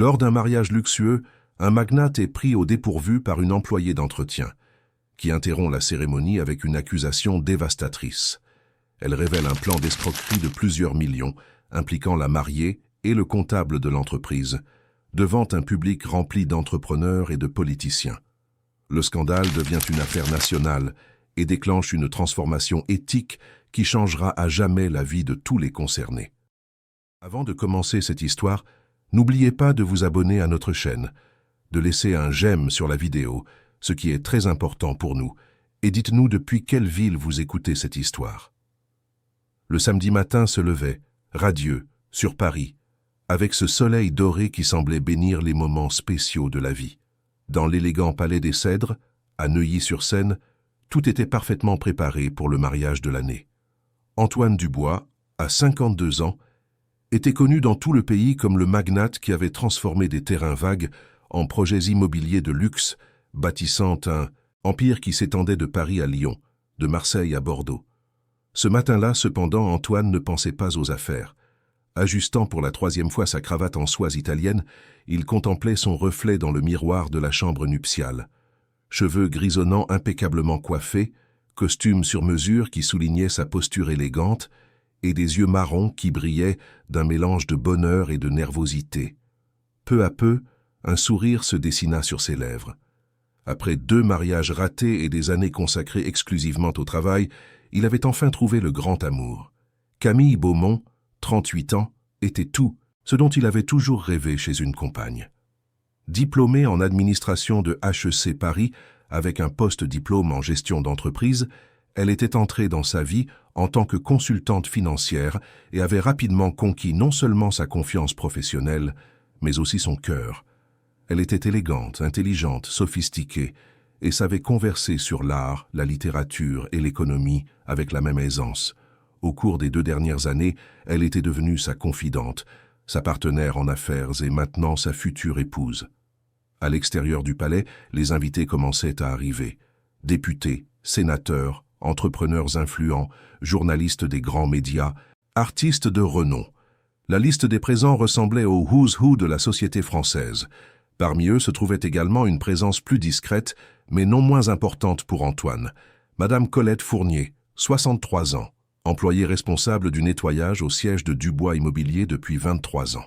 Lors d'un mariage luxueux, un magnate est pris au dépourvu par une employée d'entretien, qui interrompt la cérémonie avec une accusation dévastatrice. Elle révèle un plan d'escroquerie de plusieurs millions, impliquant la mariée et le comptable de l'entreprise, devant un public rempli d'entrepreneurs et de politiciens. Le scandale devient une affaire nationale et déclenche une transformation éthique qui changera à jamais la vie de tous les concernés. Avant de commencer cette histoire, n'oubliez pas de vous abonner à notre chaîne, de laisser un j'aime sur la vidéo, ce qui est très important pour nous, et dites-nous depuis quelle ville vous écoutez cette histoire. Le samedi matin se levait, radieux, sur Paris, avec ce soleil doré qui semblait bénir les moments spéciaux de la vie. Dans l'élégant palais des Cèdres, à Neuilly-sur-Seine, tout était parfaitement préparé pour le mariage de l'année. Antoine Dubois, à 52 ans, était connu dans tout le pays comme le magnate qui avait transformé des terrains vagues en projets immobiliers de luxe, bâtissant un empire qui s'étendait de Paris à Lyon, de Marseille à Bordeaux. Ce matin-là, cependant, Antoine ne pensait pas aux affaires. Ajustant pour la 3e fois sa cravate en soie italienne, il contemplait son reflet dans le miroir de la chambre nuptiale. Cheveux grisonnants impeccablement coiffés, costume sur mesure qui soulignait sa posture élégante, et des yeux marrons qui brillaient d'un mélange de bonheur et de nervosité. Peu à peu, un sourire se dessina sur ses lèvres. Après 2 mariages ratés et des années consacrées exclusivement au travail, il avait enfin trouvé le grand amour. Camille Beaumont, 38 ans, était tout ce dont il avait toujours rêvé chez une compagne. Diplômée en administration de HEC Paris, avec un post-diplôme en gestion d'entreprise, elle était entrée dans sa vie en tant que consultante financière et avait rapidement conquis non seulement sa confiance professionnelle, mais aussi son cœur. Elle était élégante, intelligente, sophistiquée et savait converser sur l'art, la littérature et l'économie avec la même aisance. Au cours des 2 dernières années, elle était devenue sa confidente, sa partenaire en affaires et maintenant sa future épouse. À l'extérieur du palais, les invités commençaient à arriver. Députés, sénateurs, entrepreneurs influents, journalistes des grands médias, artistes de renom. La liste des présents ressemblait au who's who de la société française. Parmi eux se trouvait également une présence plus discrète, mais non moins importante pour Antoine. Madame Colette Fournier, 63 ans, employée responsable du nettoyage au siège de Dubois Immobilier depuis 23 ans.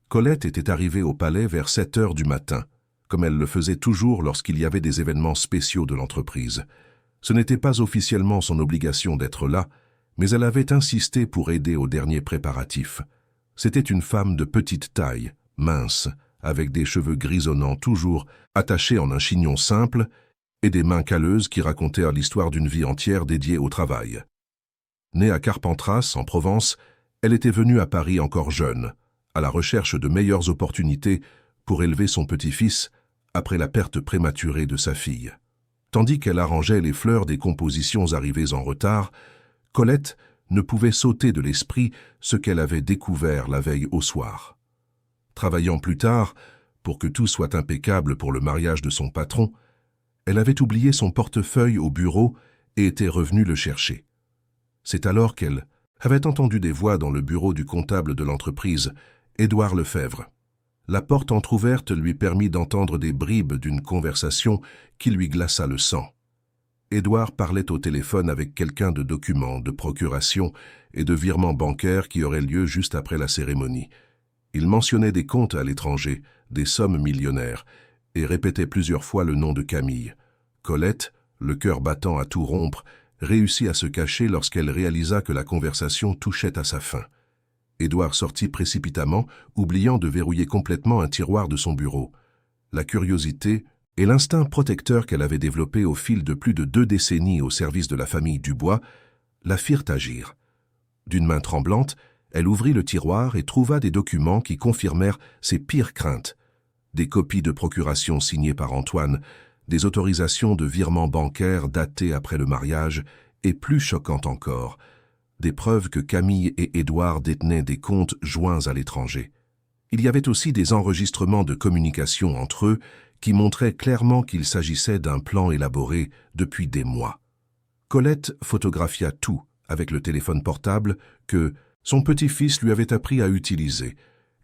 Colette était arrivée au palais vers 7 heures du matin, comme elle le faisait toujours lorsqu'il y avait des événements spéciaux de l'entreprise. Ce n'était pas officiellement son obligation d'être là, mais elle avait insisté pour aider aux derniers préparatifs. C'était une femme de petite taille, mince, avec des cheveux grisonnants toujours attachés en un chignon simple et des mains calleuses qui racontèrent l'histoire d'une vie entière dédiée au travail. Née à Carpentras, en Provence, elle était venue à Paris encore jeune, à la recherche de meilleures opportunités pour élever son petit-fils après la perte prématurée de sa fille. Tandis qu'elle arrangeait les fleurs des compositions arrivées en retard, Colette ne pouvait s'ôter de l'esprit ce qu'elle avait découvert la veille au soir. Travaillant plus tard, pour que tout soit impeccable pour le mariage de son patron, elle avait oublié son portefeuille au bureau et était revenue le chercher. C'est alors qu'elle avait entendu des voix dans le bureau du comptable de l'entreprise, Édouard Lefebvre. La porte entr'ouverte lui permit d'entendre des bribes d'une conversation qui lui glaça le sang. Édouard parlait au téléphone avec quelqu'un de documents, de procuration et de virements bancaires qui auraient lieu juste après la cérémonie. Il mentionnait des comptes à l'étranger, des sommes millionnaires, et répétait plusieurs fois le nom de Camille. Colette, le cœur battant à tout rompre, réussit à se cacher lorsqu'elle réalisa que la conversation touchait à sa fin. Édouard sortit précipitamment, oubliant de verrouiller complètement un tiroir de son bureau. La curiosité et l'instinct protecteur qu'elle avait développé au fil de plus de 2 décennies au service de la famille Dubois la firent agir. D'une main tremblante, elle ouvrit le tiroir et trouva des documents qui confirmèrent ses pires craintes. Des copies de procuration signées par Antoine, des autorisations de virements bancaires datées après le mariage et plus choquantes encore, des preuves que Camille et Édouard détenaient des comptes joints à l'étranger. Il y avait aussi des enregistrements de communication entre eux qui montraient clairement qu'il s'agissait d'un plan élaboré depuis des mois. Colette photographia tout avec le téléphone portable que son petit-fils lui avait appris à utiliser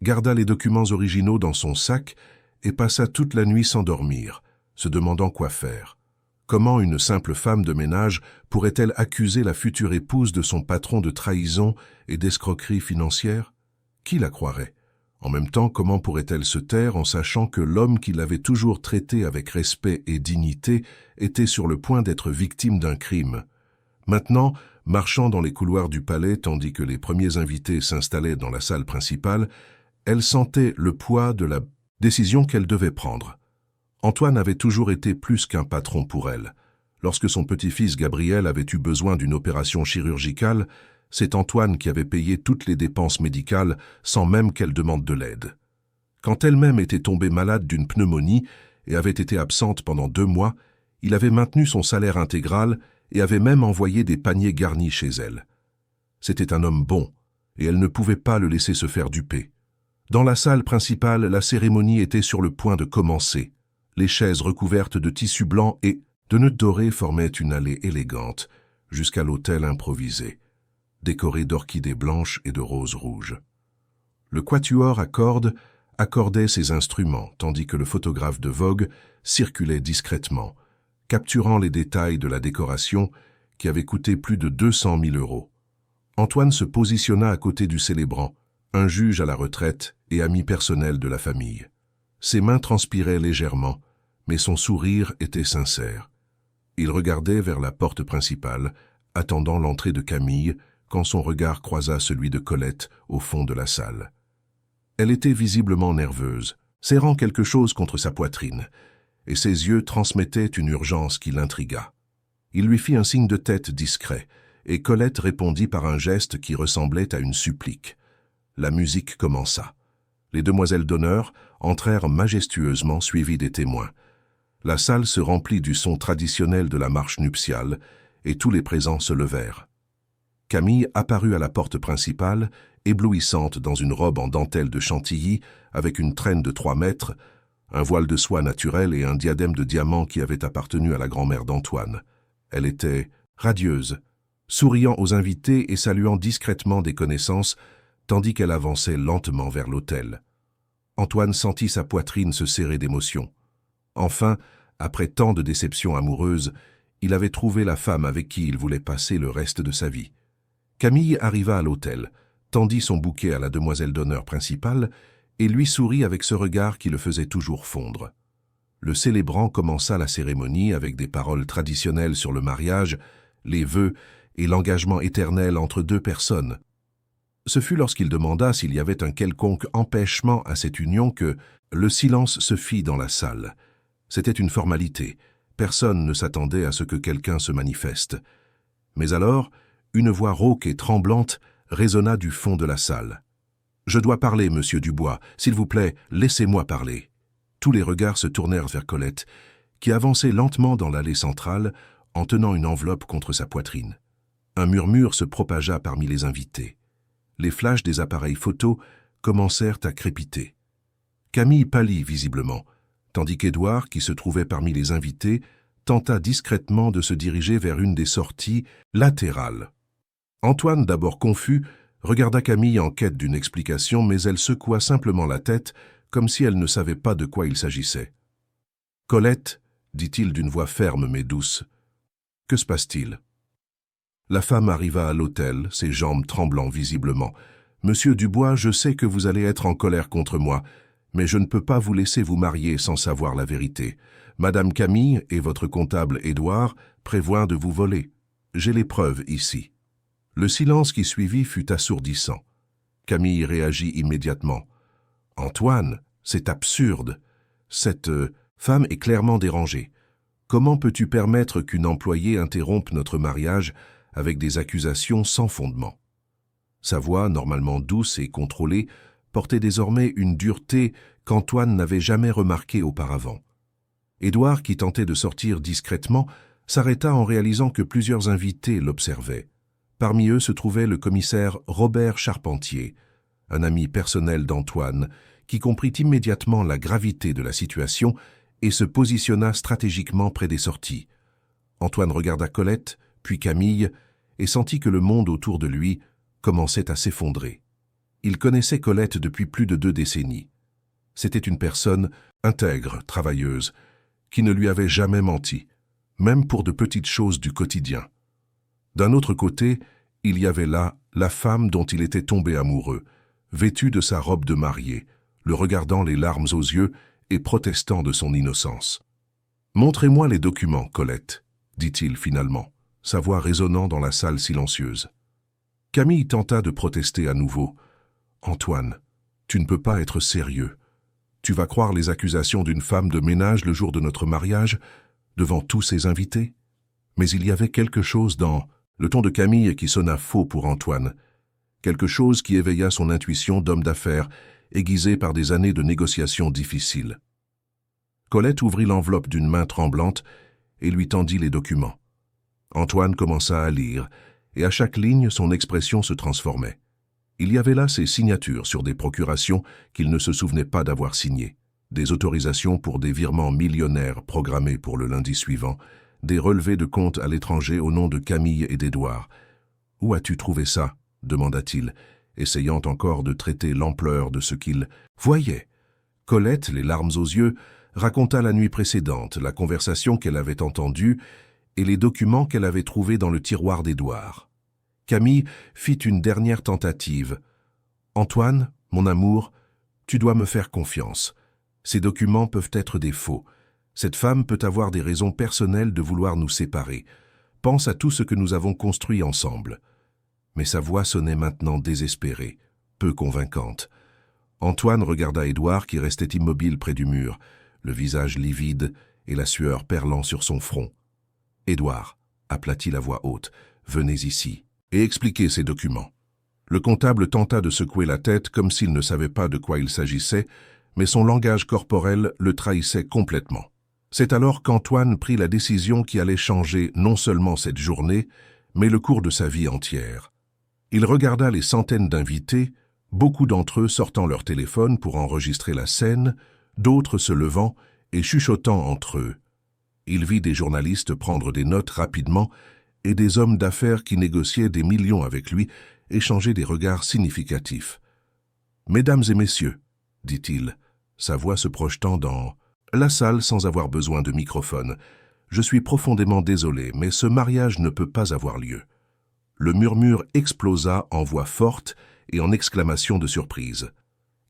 garda les documents originaux dans son sac et passa toute la nuit sans dormir, se demandant quoi faire. Comment une simple femme de ménage pourrait-elle accuser la future épouse de son patron de trahison et d'escroquerie financière? Qui la croirait? En même temps, comment pourrait-elle se taire en sachant que l'homme qui l'avait toujours traitée avec respect et dignité était sur le point d'être victime d'un crime? Maintenant, marchant dans les couloirs du palais tandis que les premiers invités s'installaient dans la salle principale, elle sentait le poids de la décision qu'elle devait prendre. Antoine avait toujours été plus qu'un patron pour elle. Lorsque son petit-fils Gabriel avait eu besoin d'une opération chirurgicale, c'est Antoine qui avait payé toutes les dépenses médicales sans même qu'elle demande de l'aide. Quand elle-même était tombée malade d'une pneumonie et avait été absente pendant 2 mois, il avait maintenu son salaire intégral et avait même envoyé des paniers garnis chez elle. C'était un homme bon, et elle ne pouvait pas le laisser se faire duper. Dans la salle principale, la cérémonie était sur le point de commencer. Les chaises recouvertes de tissu blanc et de nœuds dorés formaient une allée élégante, jusqu'à l'autel improvisé, décoré d'orchidées blanches et de roses rouges. Le quatuor à cordes accordait ses instruments, tandis que le photographe de Vogue circulait discrètement, capturant les détails de la décoration qui avait coûté plus de 200 000 €. Antoine se positionna à côté du célébrant, un juge à la retraite et ami personnel de la famille. Ses mains transpiraient légèrement, mais son sourire était sincère. Il regardait vers la porte principale, attendant l'entrée de Camille, quand son regard croisa celui de Colette au fond de la salle. Elle était visiblement nerveuse, serrant quelque chose contre sa poitrine, et ses yeux transmettaient une urgence qui l'intrigua. Il lui fit un signe de tête discret, et Colette répondit par un geste qui ressemblait à une supplique. La musique commença. Les demoiselles d'honneur entrèrent majestueusement suivies des témoins. La salle se remplit du son traditionnel de la marche nuptiale, et tous les présents se levèrent. Camille apparut à la porte principale, éblouissante dans une robe en dentelle de chantilly, avec une traîne de 3 mètres, un voile de soie naturel et un diadème de diamants qui avait appartenu à la grand-mère d'Antoine. Elle était radieuse, souriant aux invités et saluant discrètement des connaissances, tandis qu'elle avançait lentement vers l'autel. Antoine sentit sa poitrine se serrer d'émotion. Enfin, après tant de déceptions amoureuses, il avait trouvé la femme avec qui il voulait passer le reste de sa vie. Camille arriva à l'autel, tendit son bouquet à la demoiselle d'honneur principale et lui sourit avec ce regard qui le faisait toujours fondre. Le célébrant commença la cérémonie avec des paroles traditionnelles sur le mariage, les vœux et l'engagement éternel entre 2 personnes. Ce fut lorsqu'il demanda s'il y avait un quelconque empêchement à cette union que le silence se fit dans la salle. C'était une formalité. Personne ne s'attendait à ce que quelqu'un se manifeste. Mais alors, une voix rauque et tremblante résonna du fond de la salle. « Je dois parler, monsieur Dubois. S'il vous plaît, laissez-moi parler. » Tous les regards se tournèrent vers Colette, qui avançait lentement dans l'allée centrale en tenant une enveloppe contre sa poitrine. Un murmure se propagea parmi les invités. Les flashs des appareils photo commencèrent à crépiter. Camille pâlit visiblement, tandis qu'Édouard, qui se trouvait parmi les invités, tenta discrètement de se diriger vers une des sorties latérales. Antoine, d'abord confus, regarda Camille en quête d'une explication, mais elle secoua simplement la tête, comme si elle ne savait pas de quoi il s'agissait. « Colette, » dit-il d'une voix ferme mais douce, « que se passe-t-il » La femme arriva à l'autel, ses jambes tremblant visiblement. « Monsieur Dubois, je sais que vous allez être en colère contre moi, mais je ne peux pas vous laisser vous marier sans savoir la vérité. Madame Camille et votre comptable Édouard prévoient de vous voler. J'ai les preuves ici. » Le silence qui suivit fut assourdissant. Camille réagit immédiatement. « Antoine, c'est absurde. Cette femme est clairement dérangée. Comment peux-tu permettre qu'une employée interrompe notre mariage avec des accusations sans fondement ?» Sa voix, normalement douce et contrôlée, portait désormais une dureté qu'Antoine n'avait jamais remarquée auparavant. Édouard, qui tentait de sortir discrètement, s'arrêta en réalisant que plusieurs invités l'observaient. Parmi eux se trouvait le commissaire Robert Charpentier, un ami personnel d'Antoine, qui comprit immédiatement la gravité de la situation et se positionna stratégiquement près des sorties. Antoine regarda Colette, puis Camille, et sentit que le monde autour de lui commençait à s'effondrer. Il connaissait Colette depuis plus de 2 décennies. C'était une personne intègre, travailleuse, qui ne lui avait jamais menti, même pour de petites choses du quotidien. D'un autre côté, il y avait là la femme dont il était tombé amoureux, vêtue de sa robe de mariée, le regardant les larmes aux yeux et protestant de son innocence. « Montrez-moi les documents, Colette, » dit-il finalement, sa voix résonnant dans la salle silencieuse. Camille tenta de protester à nouveau. « Antoine, tu ne peux pas être sérieux. Tu vas croire les accusations d'une femme de ménage le jour de notre mariage, devant tous ses invités ?» Mais il y avait quelque chose dans le ton de Camille qui sonna faux pour Antoine, quelque chose qui éveilla son intuition d'homme d'affaires, aiguisé par des années de négociations difficiles. Colette ouvrit l'enveloppe d'une main tremblante et lui tendit les documents. Antoine commença à lire, et à chaque ligne, son expression se transformait. Il y avait là ses signatures sur des procurations qu'il ne se souvenait pas d'avoir signées, des autorisations pour des virements millionnaires programmés pour le lundi suivant, des relevés de comptes à l'étranger au nom de Camille et d'Édouard. « Où as-tu trouvé ça ?» demanda-t-il, essayant encore de traiter l'ampleur de ce qu'il voyait. Colette, les larmes aux yeux, raconta la nuit précédente, la conversation qu'elle avait entendue et les documents qu'elle avait trouvés dans le tiroir d'Édouard. Camille fit une dernière tentative. « Antoine, mon amour, tu dois me faire confiance. Ces documents peuvent être des faux. Cette femme peut avoir des raisons personnelles de vouloir nous séparer. Pense à tout ce que nous avons construit ensemble. » Mais sa voix sonnait maintenant désespérée, peu convaincante. Antoine regarda Édouard qui restait immobile près du mur, le visage livide et la sueur perlant sur son front. « Édouard, » aplatit la voix haute, « venez ici et expliquez ces documents. » Le comptable tenta de secouer la tête comme s'il ne savait pas de quoi il s'agissait, mais son langage corporel le trahissait complètement. C'est alors qu'Antoine prit la décision qui allait changer non seulement cette journée, mais le cours de sa vie entière. Il regarda les centaines d'invités, beaucoup d'entre eux sortant leur téléphone pour enregistrer la scène, d'autres se levant et chuchotant entre eux. Il vit des journalistes prendre des notes rapidement et des hommes d'affaires qui négociaient des millions avec lui échanger des regards significatifs. « Mesdames et messieurs, » dit-il, sa voix se projetant dans la salle sans avoir besoin de microphone, « je suis profondément désolé, mais ce mariage ne peut pas avoir lieu. » Le murmure explosa en voix forte et en exclamation de surprise.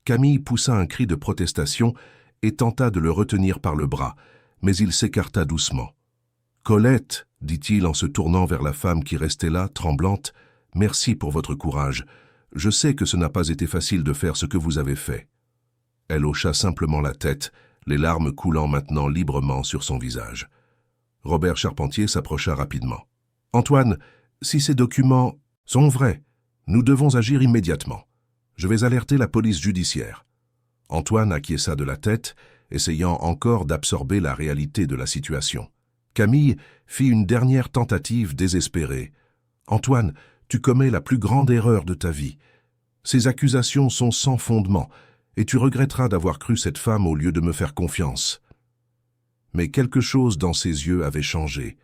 Camille poussa un cri de protestation et tenta de le retenir par le bras, mais il s'écarta doucement. « Colette, » dit-il en se tournant vers la femme qui restait là, tremblante, « merci pour votre courage. Je sais que ce n'a pas été facile de faire ce que vous avez fait. » Elle hocha simplement la tête, les larmes coulant maintenant librement sur son visage. Robert Charpentier s'approcha rapidement. « Antoine, si ces documents sont vrais, nous devons agir immédiatement. Je vais alerter la police judiciaire. » Antoine acquiesça de la tête, essayant encore d'absorber la réalité de la situation. Camille fit une dernière tentative désespérée. « Antoine, tu commets la plus grande erreur de ta vie. Ces accusations sont sans fondement, et tu regretteras d'avoir cru cette femme au lieu de me faire confiance. » Mais quelque chose dans ses yeux avait changé.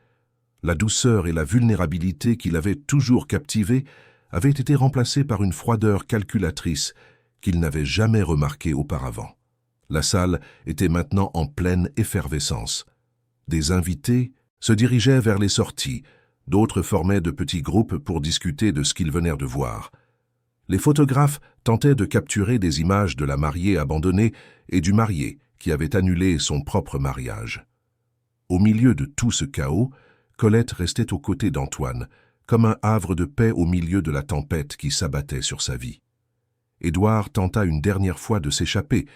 La douceur et la vulnérabilité qui l'avaient toujours captivé avaient été remplacées par une froideur calculatrice qu'il n'avait jamais remarquée auparavant. La salle était maintenant en pleine effervescence. Des invités se dirigeaient vers les sorties, d'autres formaient de petits groupes pour discuter de ce qu'ils venaient de voir. Les photographes tentaient de capturer des images de la mariée abandonnée et du marié qui avait annulé son propre mariage. Au milieu de tout ce chaos, Colette restait aux côtés d'Antoine, comme un havre de paix au milieu de la tempête qui s'abattait sur sa vie. Édouard tenta une dernière fois de s'échapper,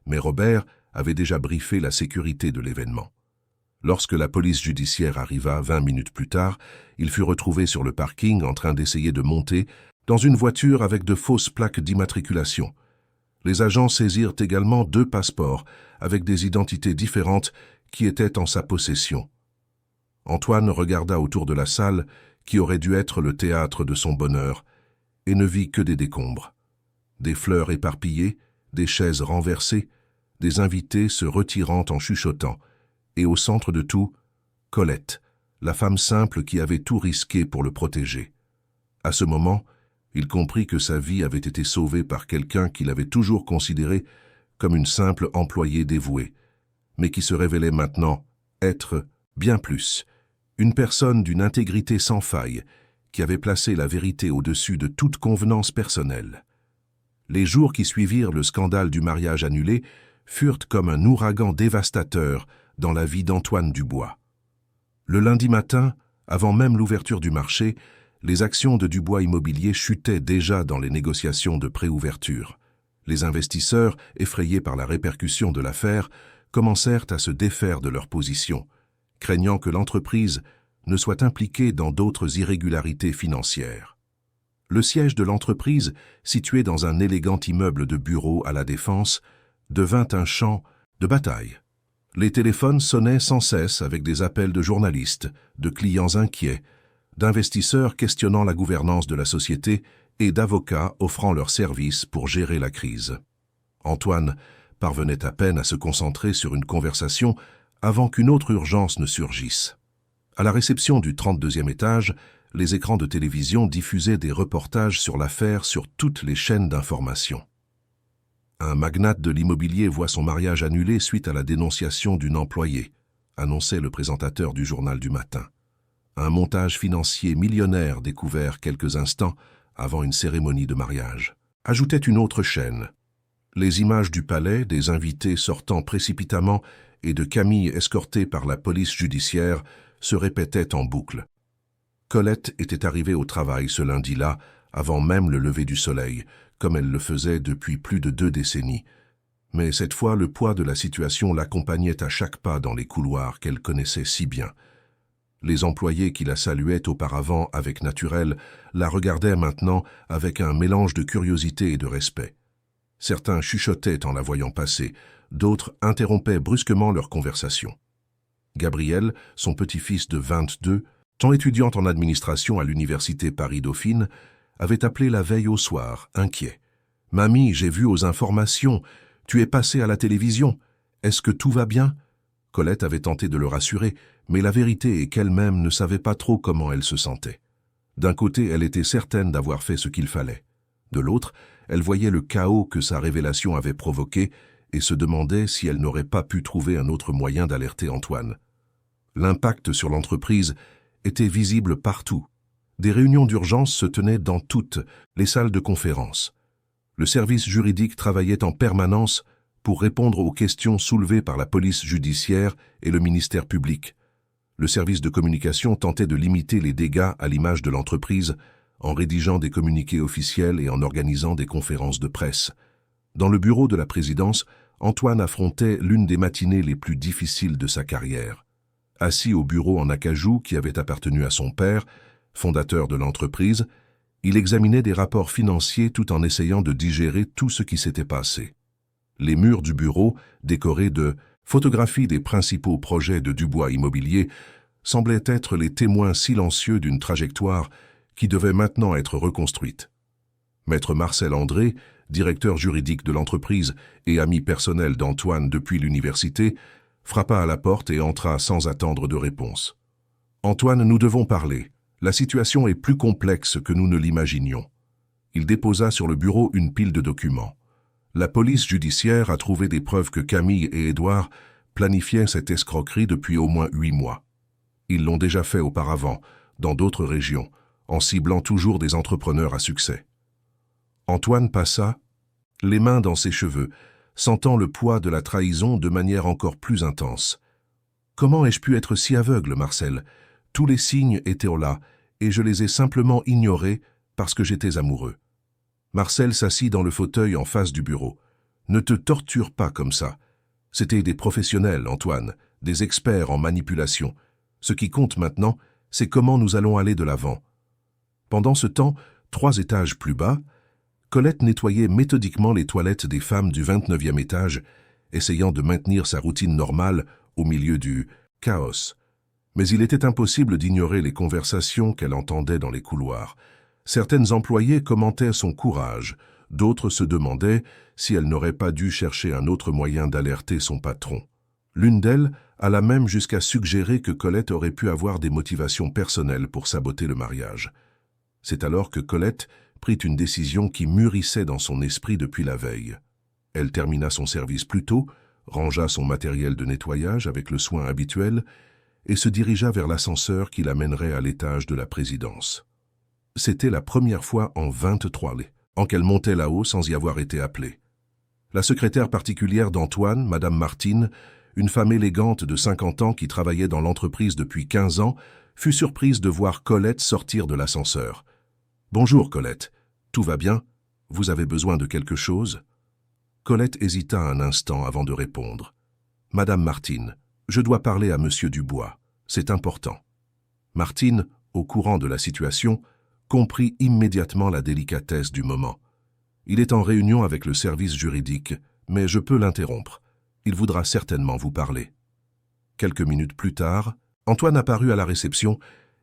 mais Robert avait déjà briefé la sécurité de l'événement. Lorsque la police judiciaire arriva 20 minutes plus tard, il fut retrouvé sur le parking en train d'essayer de monter dans une voiture avec de fausses plaques d'immatriculation. Les agents saisirent également 2 passeports avec des identités différentes qui étaient en sa possession. Antoine regarda autour de la salle qui aurait dû être le théâtre de son bonheur et ne vit que des décombres. Des fleurs éparpillées, des chaises renversées, des invités se retirant en chuchotant, et au centre de tout, Colette, la femme simple qui avait tout risqué pour le protéger. À ce moment, Il comprit que sa vie avait été sauvée par quelqu'un qu'il avait toujours considéré comme une simple employée dévouée, mais qui se révélait maintenant être bien plus, une personne d'une intégrité sans faille, qui avait placé la vérité au-dessus de toute convenance personnelle. Les jours qui suivirent le scandale du mariage annulé furent comme un ouragan dévastateur dans la vie d'Antoine Dubois. Le lundi matin, avant même l'ouverture du marché, les actions de Dubois Immobilier chutaient déjà dans les négociations de préouverture. Les investisseurs, effrayés par la répercussion de l'affaire, commencèrent à se défaire de leur position, craignant que l'entreprise ne soit impliquée dans d'autres irrégularités financières. Le siège de l'entreprise, situé dans un élégant immeuble de bureaux à La Défense, devint un champ de bataille. Les téléphones sonnaient sans cesse avec des appels de journalistes, de clients inquiets, d'investisseurs questionnant la gouvernance de la société et d'avocats offrant leurs services pour gérer la crise. Antoine parvenait à peine à se concentrer sur une conversation avant qu'une autre urgence ne surgisse. À la réception du 32e étage, les écrans de télévision diffusaient des reportages sur l'affaire sur toutes les chaînes d'information. Un magnate de l'immobilier voit son mariage annulé suite à la dénonciation d'une employée, annonçait le présentateur du journal du matin. Un montage financier millionnaire découvert quelques instants avant une cérémonie de mariage, ajoutait une autre chaîne. Les images du palais, des invités sortant précipitamment et de Camille escortée par la police judiciaire se répétaient en boucle. Colette était arrivée au travail ce lundi-là, avant même le lever du soleil, comme elle le faisait depuis plus de 2 décennies. Mais cette fois, le poids de la situation l'accompagnait à chaque pas dans les couloirs qu'elle connaissait si bien. Les employés qui la saluaient auparavant avec naturel la regardaient maintenant avec un mélange de curiosité et de respect. Certains chuchotaient en la voyant passer, d'autres interrompaient brusquement leur conversation. Gabriel, son petit-fils de 22, tant étudiant en administration à l'université Paris-Dauphine, avait appelé la veille au soir, inquiet. « Mamie, j'ai vu aux informations, tu es passée à la télévision. Est-ce que tout va bien ?» Colette avait tenté de le rassurer, mais la vérité est qu'elle-même ne savait pas trop comment elle se sentait. D'un côté, elle était certaine d'avoir fait ce qu'il fallait. De l'autre, elle voyait le chaos que sa révélation avait provoqué et se demandait si elle n'aurait pas pu trouver un autre moyen d'alerter Antoine. L'impact sur l'entreprise était visible partout. Des réunions d'urgence se tenaient dans toutes les salles de conférence. Le service juridique travaillait en permanence pour répondre aux questions soulevées par la police judiciaire et le ministère public. Le service de communication tentait de limiter les dégâts à l'image de l'entreprise en rédigeant des communiqués officiels et en organisant des conférences de presse. Dans le bureau de la présidence, Antoine affrontait l'une des matinées les plus difficiles de sa carrière. Assis au bureau en acajou qui avait appartenu à son père, fondateur de l'entreprise, il examinait des rapports financiers tout en essayant de digérer tout ce qui s'était passé. Les murs du bureau, décorés de photographies des principaux projets de Dubois Immobilier, semblaient être les témoins silencieux d'une trajectoire qui devait maintenant être reconstruite. Maître Marcel André, directeur juridique de l'entreprise et ami personnel d'Antoine depuis l'université, frappa à la porte et entra sans attendre de réponse. « Antoine, nous devons parler. La situation est plus complexe que nous ne l'imaginions. » Il déposa sur le bureau une pile de documents. La police judiciaire a trouvé des preuves que Camille et Édouard planifiaient cette escroquerie depuis au moins 8 mois. Ils l'ont déjà fait auparavant, dans d'autres régions, en ciblant toujours des entrepreneurs à succès. Antoine passa les mains dans ses cheveux, sentant le poids de la trahison de manière encore plus intense. « Comment ai-je pu être si aveugle, Marcel ? Tous les signes étaient là, et je les ai simplement ignorés parce que j'étais amoureux. » Marcel s'assit dans le fauteuil en face du bureau. « Ne te torture pas comme ça. C'étaient des professionnels, Antoine, des experts en manipulation. Ce qui compte maintenant, c'est comment nous allons aller de l'avant. » Pendant ce temps, 3 étages plus bas, Colette nettoyait méthodiquement les toilettes des femmes du 29e étage, essayant de maintenir sa routine normale au milieu du chaos. Mais il était impossible d'ignorer les conversations qu'elle entendait dans les couloirs. Certaines employées commentaient son courage, d'autres se demandaient si elle n'aurait pas dû chercher un autre moyen d'alerter son patron. L'une d'elles alla même jusqu'à suggérer que Colette aurait pu avoir des motivations personnelles pour saboter le mariage. C'est alors que Colette prit une décision qui mûrissait dans son esprit depuis la veille. Elle termina son service plus tôt, rangea son matériel de nettoyage avec le soin habituel et se dirigea vers l'ascenseur qui l'amènerait à l'étage de la présidence. C'était la première fois en 23 ans qu'elle montait là-haut sans y avoir été appelée. La secrétaire particulière d'Antoine, Madame Martine, une femme élégante de 50 ans qui travaillait dans l'entreprise depuis 15 ans, fut surprise de voir Colette sortir de l'ascenseur. « Bonjour Colette, tout va bien? Vous avez besoin de quelque chose ?» Colette hésita un instant avant de répondre. « Madame Martine, je dois parler à Monsieur Dubois, c'est important. » Martine, au courant de la situation, comprit immédiatement la délicatesse du moment. « Il est en réunion avec le service juridique, mais je peux l'interrompre. Il voudra certainement vous parler. » Quelques minutes plus tard, Antoine apparut à la réception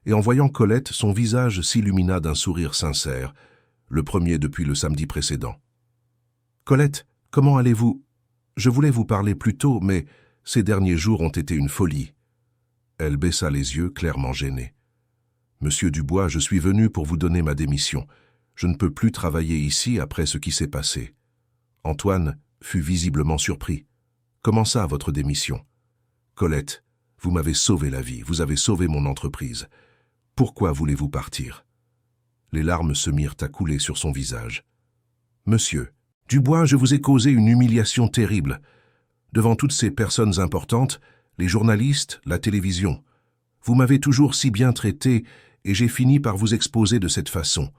et en voyant Colette, son visage s'illumina d'un sourire sincère, le premier depuis le samedi précédent. « Colette, comment allez-vous? Je voulais vous parler plus tôt, mais ces derniers jours ont été une folie. » Elle baissa les yeux, clairement gênée. « Monsieur Dubois, je suis venu pour vous donner ma démission. Je ne peux plus travailler ici après ce qui s'est passé. » Antoine fut visiblement surpris. « Comment ça, votre démission? »« Colette, vous m'avez sauvé la vie, vous avez sauvé mon entreprise. Pourquoi voulez-vous partir ?» Les larmes se mirent à couler sur son visage. « Monsieur Dubois, je vous ai causé une humiliation terrible. Devant toutes ces personnes importantes, les journalistes, la télévision. Vous m'avez toujours si bien traité et j'ai fini par vous exposer de cette façon.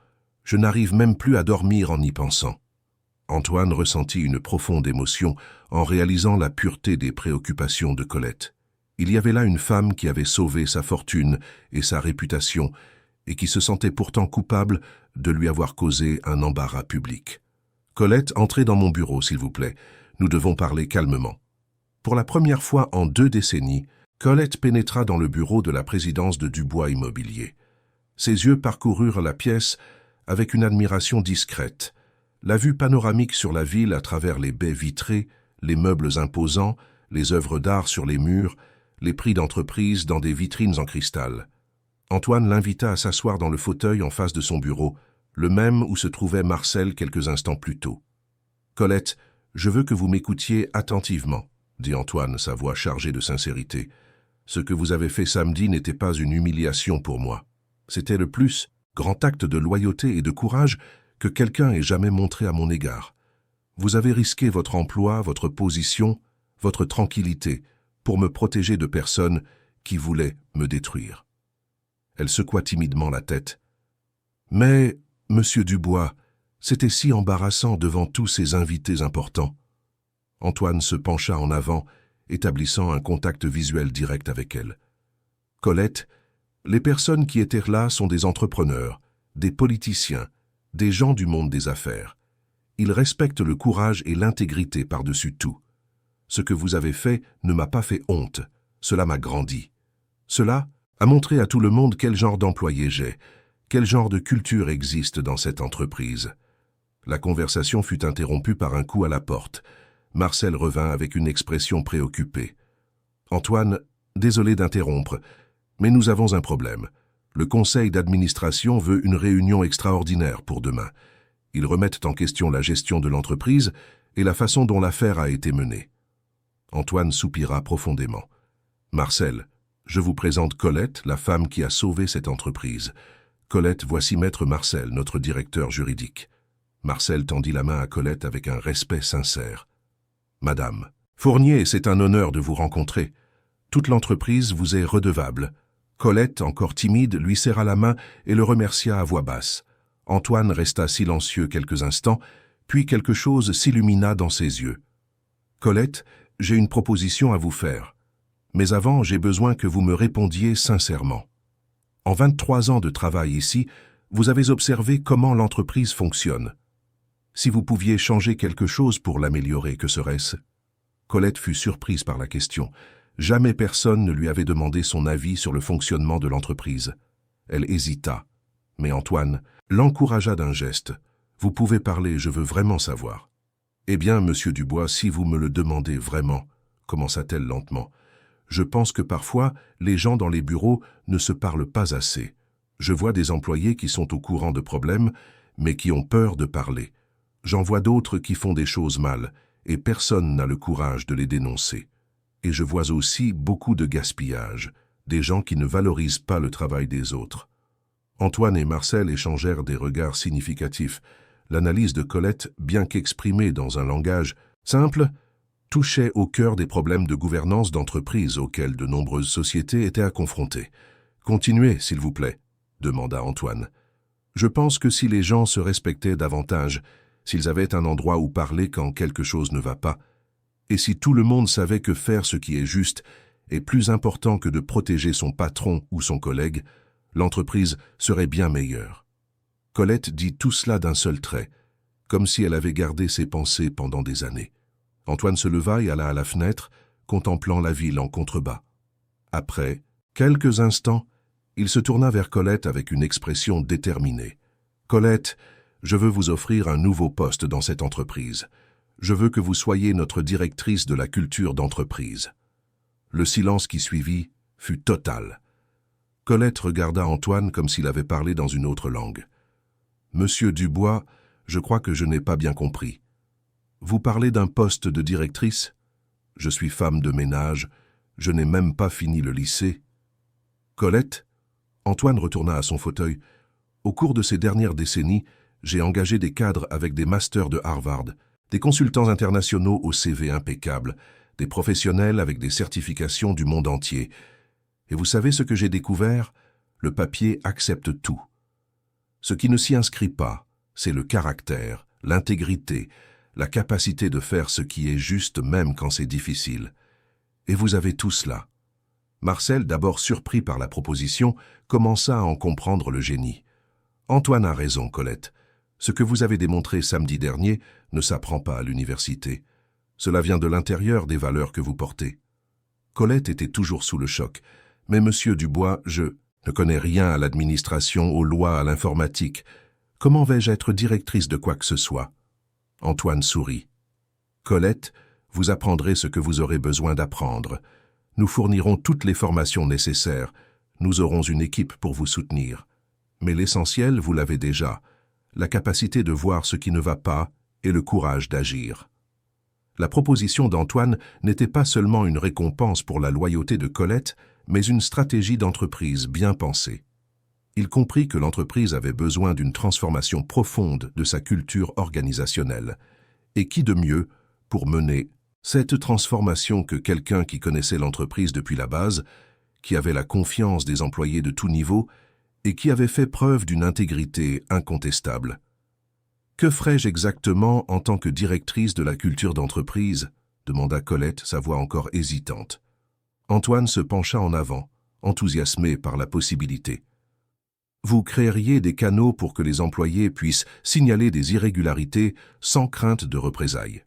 Je n'arrive même plus à dormir en y pensant. » Antoine ressentit une profonde émotion en réalisant la pureté des préoccupations de Colette. Il y avait là une femme qui avait sauvé sa fortune et sa réputation et qui se sentait pourtant coupable de lui avoir causé un embarras public. « Colette, entrez dans mon bureau, s'il vous plaît. Nous devons parler calmement. » Pour la première fois en 2 décennies, Colette pénétra dans le bureau de la présidence de Dubois Immobilier. Ses yeux parcoururent la pièce avec une admiration discrète. La vue panoramique sur la ville à travers les baies vitrées, les meubles imposants, les œuvres d'art sur les murs, les prix d'entreprise dans des vitrines en cristal. Antoine l'invita à s'asseoir dans le fauteuil en face de son bureau, le même où se trouvait Marcel quelques instants plus tôt. « Colette, je veux que vous m'écoutiez attentivement, » dit Antoine, sa voix chargée de sincérité. « Ce que vous avez fait samedi n'était pas une humiliation pour moi. C'était le plus grand acte de loyauté et de courage que quelqu'un ait jamais montré à mon égard. Vous avez risqué votre emploi, votre position, votre tranquillité, pour me protéger de personnes qui voulaient me détruire. » Elle secoua timidement la tête. « Mais, Monsieur Dubois, c'était si embarrassant devant tous ces invités importants. » Antoine se pencha en avant, établissant un contact visuel direct avec elle. « Colette, les personnes qui étaient là sont des entrepreneurs, des politiciens, des gens du monde des affaires. Ils respectent le courage et l'intégrité par-dessus tout. Ce que vous avez fait ne m'a pas fait honte, cela m'a grandi. Cela a montré à tout le monde quel genre d'employé j'ai, quel genre de culture existe dans cette entreprise. » La conversation fut interrompue par un coup à la porte. Marcel revint avec une expression préoccupée. « Antoine, désolé d'interrompre, mais nous avons un problème. Le conseil d'administration veut une réunion extraordinaire pour demain. Ils remettent en question la gestion de l'entreprise et la façon dont l'affaire a été menée. » Antoine soupira profondément. « Marcel, je vous présente Colette, la femme qui a sauvé cette entreprise. Colette, voici Maître Marcel, notre directeur juridique. » Marcel tendit la main à Colette avec un respect sincère. « Madame Fournier, c'est un honneur de vous rencontrer. Toute l'entreprise vous est redevable. » Colette, encore timide, lui serra la main et le remercia à voix basse. Antoine resta silencieux quelques instants, puis quelque chose s'illumina dans ses yeux. « Colette, j'ai une proposition à vous faire. Mais avant, j'ai besoin que vous me répondiez sincèrement. En 23 ans de travail ici, vous avez observé comment l'entreprise fonctionne. Si vous pouviez changer quelque chose pour l'améliorer, que serait-ce » Colette fut surprise par la question. Jamais personne ne lui avait demandé son avis sur le fonctionnement de l'entreprise. Elle hésita, mais Antoine l'encouragea d'un geste. « Vous pouvez parler, je veux vraiment savoir. »« Eh bien, Monsieur Dubois, si vous me le demandez vraiment, » commença-t-elle lentement, « je pense que parfois, les gens dans les bureaux ne se parlent pas assez. Je vois des employés qui sont au courant de problèmes, mais qui ont peur de parler. J'en vois d'autres qui font des choses mal, et personne n'a le courage de les dénoncer. Et je vois aussi beaucoup de gaspillage, des gens qui ne valorisent pas le travail des autres. Antoine et Marcel échangèrent des regards significatifs. L'analyse de Colette, bien qu'exprimée dans un langage simple, touchait au cœur des problèmes de gouvernance d'entreprise auxquels de nombreuses sociétés étaient à confronter. « Continuez, s'il vous plaît », demanda Antoine. « Je pense que si les gens se respectaient davantage, s'ils avaient un endroit où parler quand quelque chose ne va pas, et si tout le monde savait que faire ce qui est juste est plus important que de protéger son patron ou son collègue, l'entreprise serait bien meilleure. » Colette dit tout cela d'un seul trait, comme si elle avait gardé ses pensées pendant des années. Antoine se leva et alla à la fenêtre, contemplant la ville en contrebas. Après quelques instants, il se tourna vers Colette avec une expression déterminée. « Colette, je veux vous offrir un nouveau poste dans cette entreprise. Je veux que vous soyez notre directrice de la culture d'entreprise. » Le silence qui suivit fut total. Colette regarda Antoine comme s'il avait parlé dans une autre langue. « Monsieur Dubois, je crois que je n'ai pas bien compris. Vous parlez d'un poste de directrice? Je suis femme de ménage, je n'ai même pas fini le lycée. » Colette, Antoine retourna à son fauteuil. « Au cours de ces dernières décennies, j'ai engagé des cadres avec des masters de Harvard, des consultants internationaux au CV impeccable, des professionnels avec des certifications du monde entier. Et vous savez ce que j'ai découvert? Le papier accepte tout. Ce qui ne s'y inscrit pas, c'est le caractère, l'intégrité, la capacité de faire ce qui est juste même quand c'est difficile. Et vous avez tout cela. » Marcel, d'abord surpris par la proposition, commença à en comprendre le génie. « Antoine a raison, Colette. Ce que vous avez démontré samedi dernier ne s'apprend pas à l'université. Cela vient de l'intérieur des valeurs que vous portez. » Colette était toujours sous le choc. « Mais monsieur Dubois, je ne connais rien à l'administration, aux lois, à l'informatique. Comment vais-je être directrice de quoi que ce soit ?» Antoine sourit. « Colette, vous apprendrez ce que vous aurez besoin d'apprendre. Nous fournirons toutes les formations nécessaires. Nous aurons une équipe pour vous soutenir. Mais l'essentiel, vous l'avez déjà, la capacité de voir ce qui ne va pas et le courage d'agir. » La proposition d'Antoine n'était pas seulement une récompense pour la loyauté de Colette, mais une stratégie d'entreprise bien pensée. Il comprit que l'entreprise avait besoin d'une transformation profonde de sa culture organisationnelle. Et qui de mieux pour mener cette transformation que quelqu'un qui connaissait l'entreprise depuis la base, qui avait la confiance des employés de tout niveau et qui avait fait preuve d'une intégrité incontestable. « Que ferais-je exactement en tant que directrice de la culture d'entreprise ?» demanda Colette, sa voix encore hésitante. Antoine se pencha en avant, enthousiasmé par la possibilité. « Vous créeriez des canaux pour que les employés puissent signaler des irrégularités sans crainte de représailles.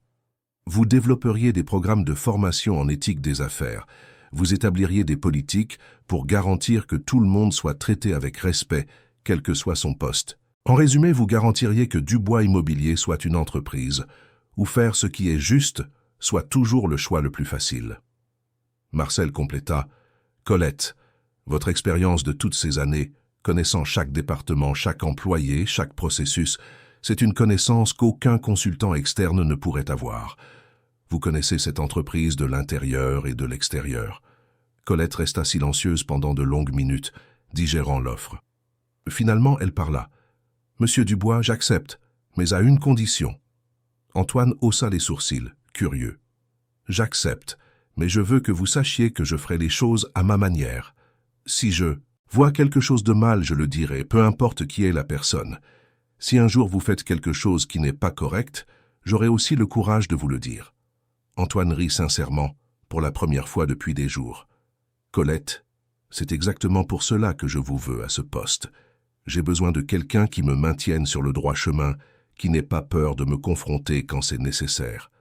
Vous développeriez des programmes de formation en éthique des affaires. Vous établiriez des politiques pour garantir que tout le monde soit traité avec respect, quel que soit son poste. En résumé, vous garantiriez que Dubois Immobilier soit une entreprise, où faire ce qui est juste soit toujours le choix le plus facile. » Marcel compléta. « Colette, votre expérience de toutes ces années, connaissant chaque département, chaque employé, chaque processus, c'est une connaissance qu'aucun consultant externe ne pourrait avoir. Vous connaissez cette entreprise de l'intérieur et de l'extérieur. » Colette resta silencieuse pendant de longues minutes, digérant l'offre. Finalement, elle parla. « Monsieur Dubois, j'accepte, mais à une condition. » Antoine haussa les sourcils, curieux. « J'accepte, mais je veux que vous sachiez que je ferai les choses à ma manière. Si je vois quelque chose de mal, je le dirai, peu importe qui est la personne. Si un jour vous faites quelque chose qui n'est pas correct, j'aurai aussi le courage de vous le dire. » Antoine rit sincèrement, pour la première fois depuis des jours. « Colette, c'est exactement pour cela que je vous veux à ce poste. J'ai besoin de quelqu'un qui me maintienne sur le droit chemin, qui n'ait pas peur de me confronter quand c'est nécessaire. »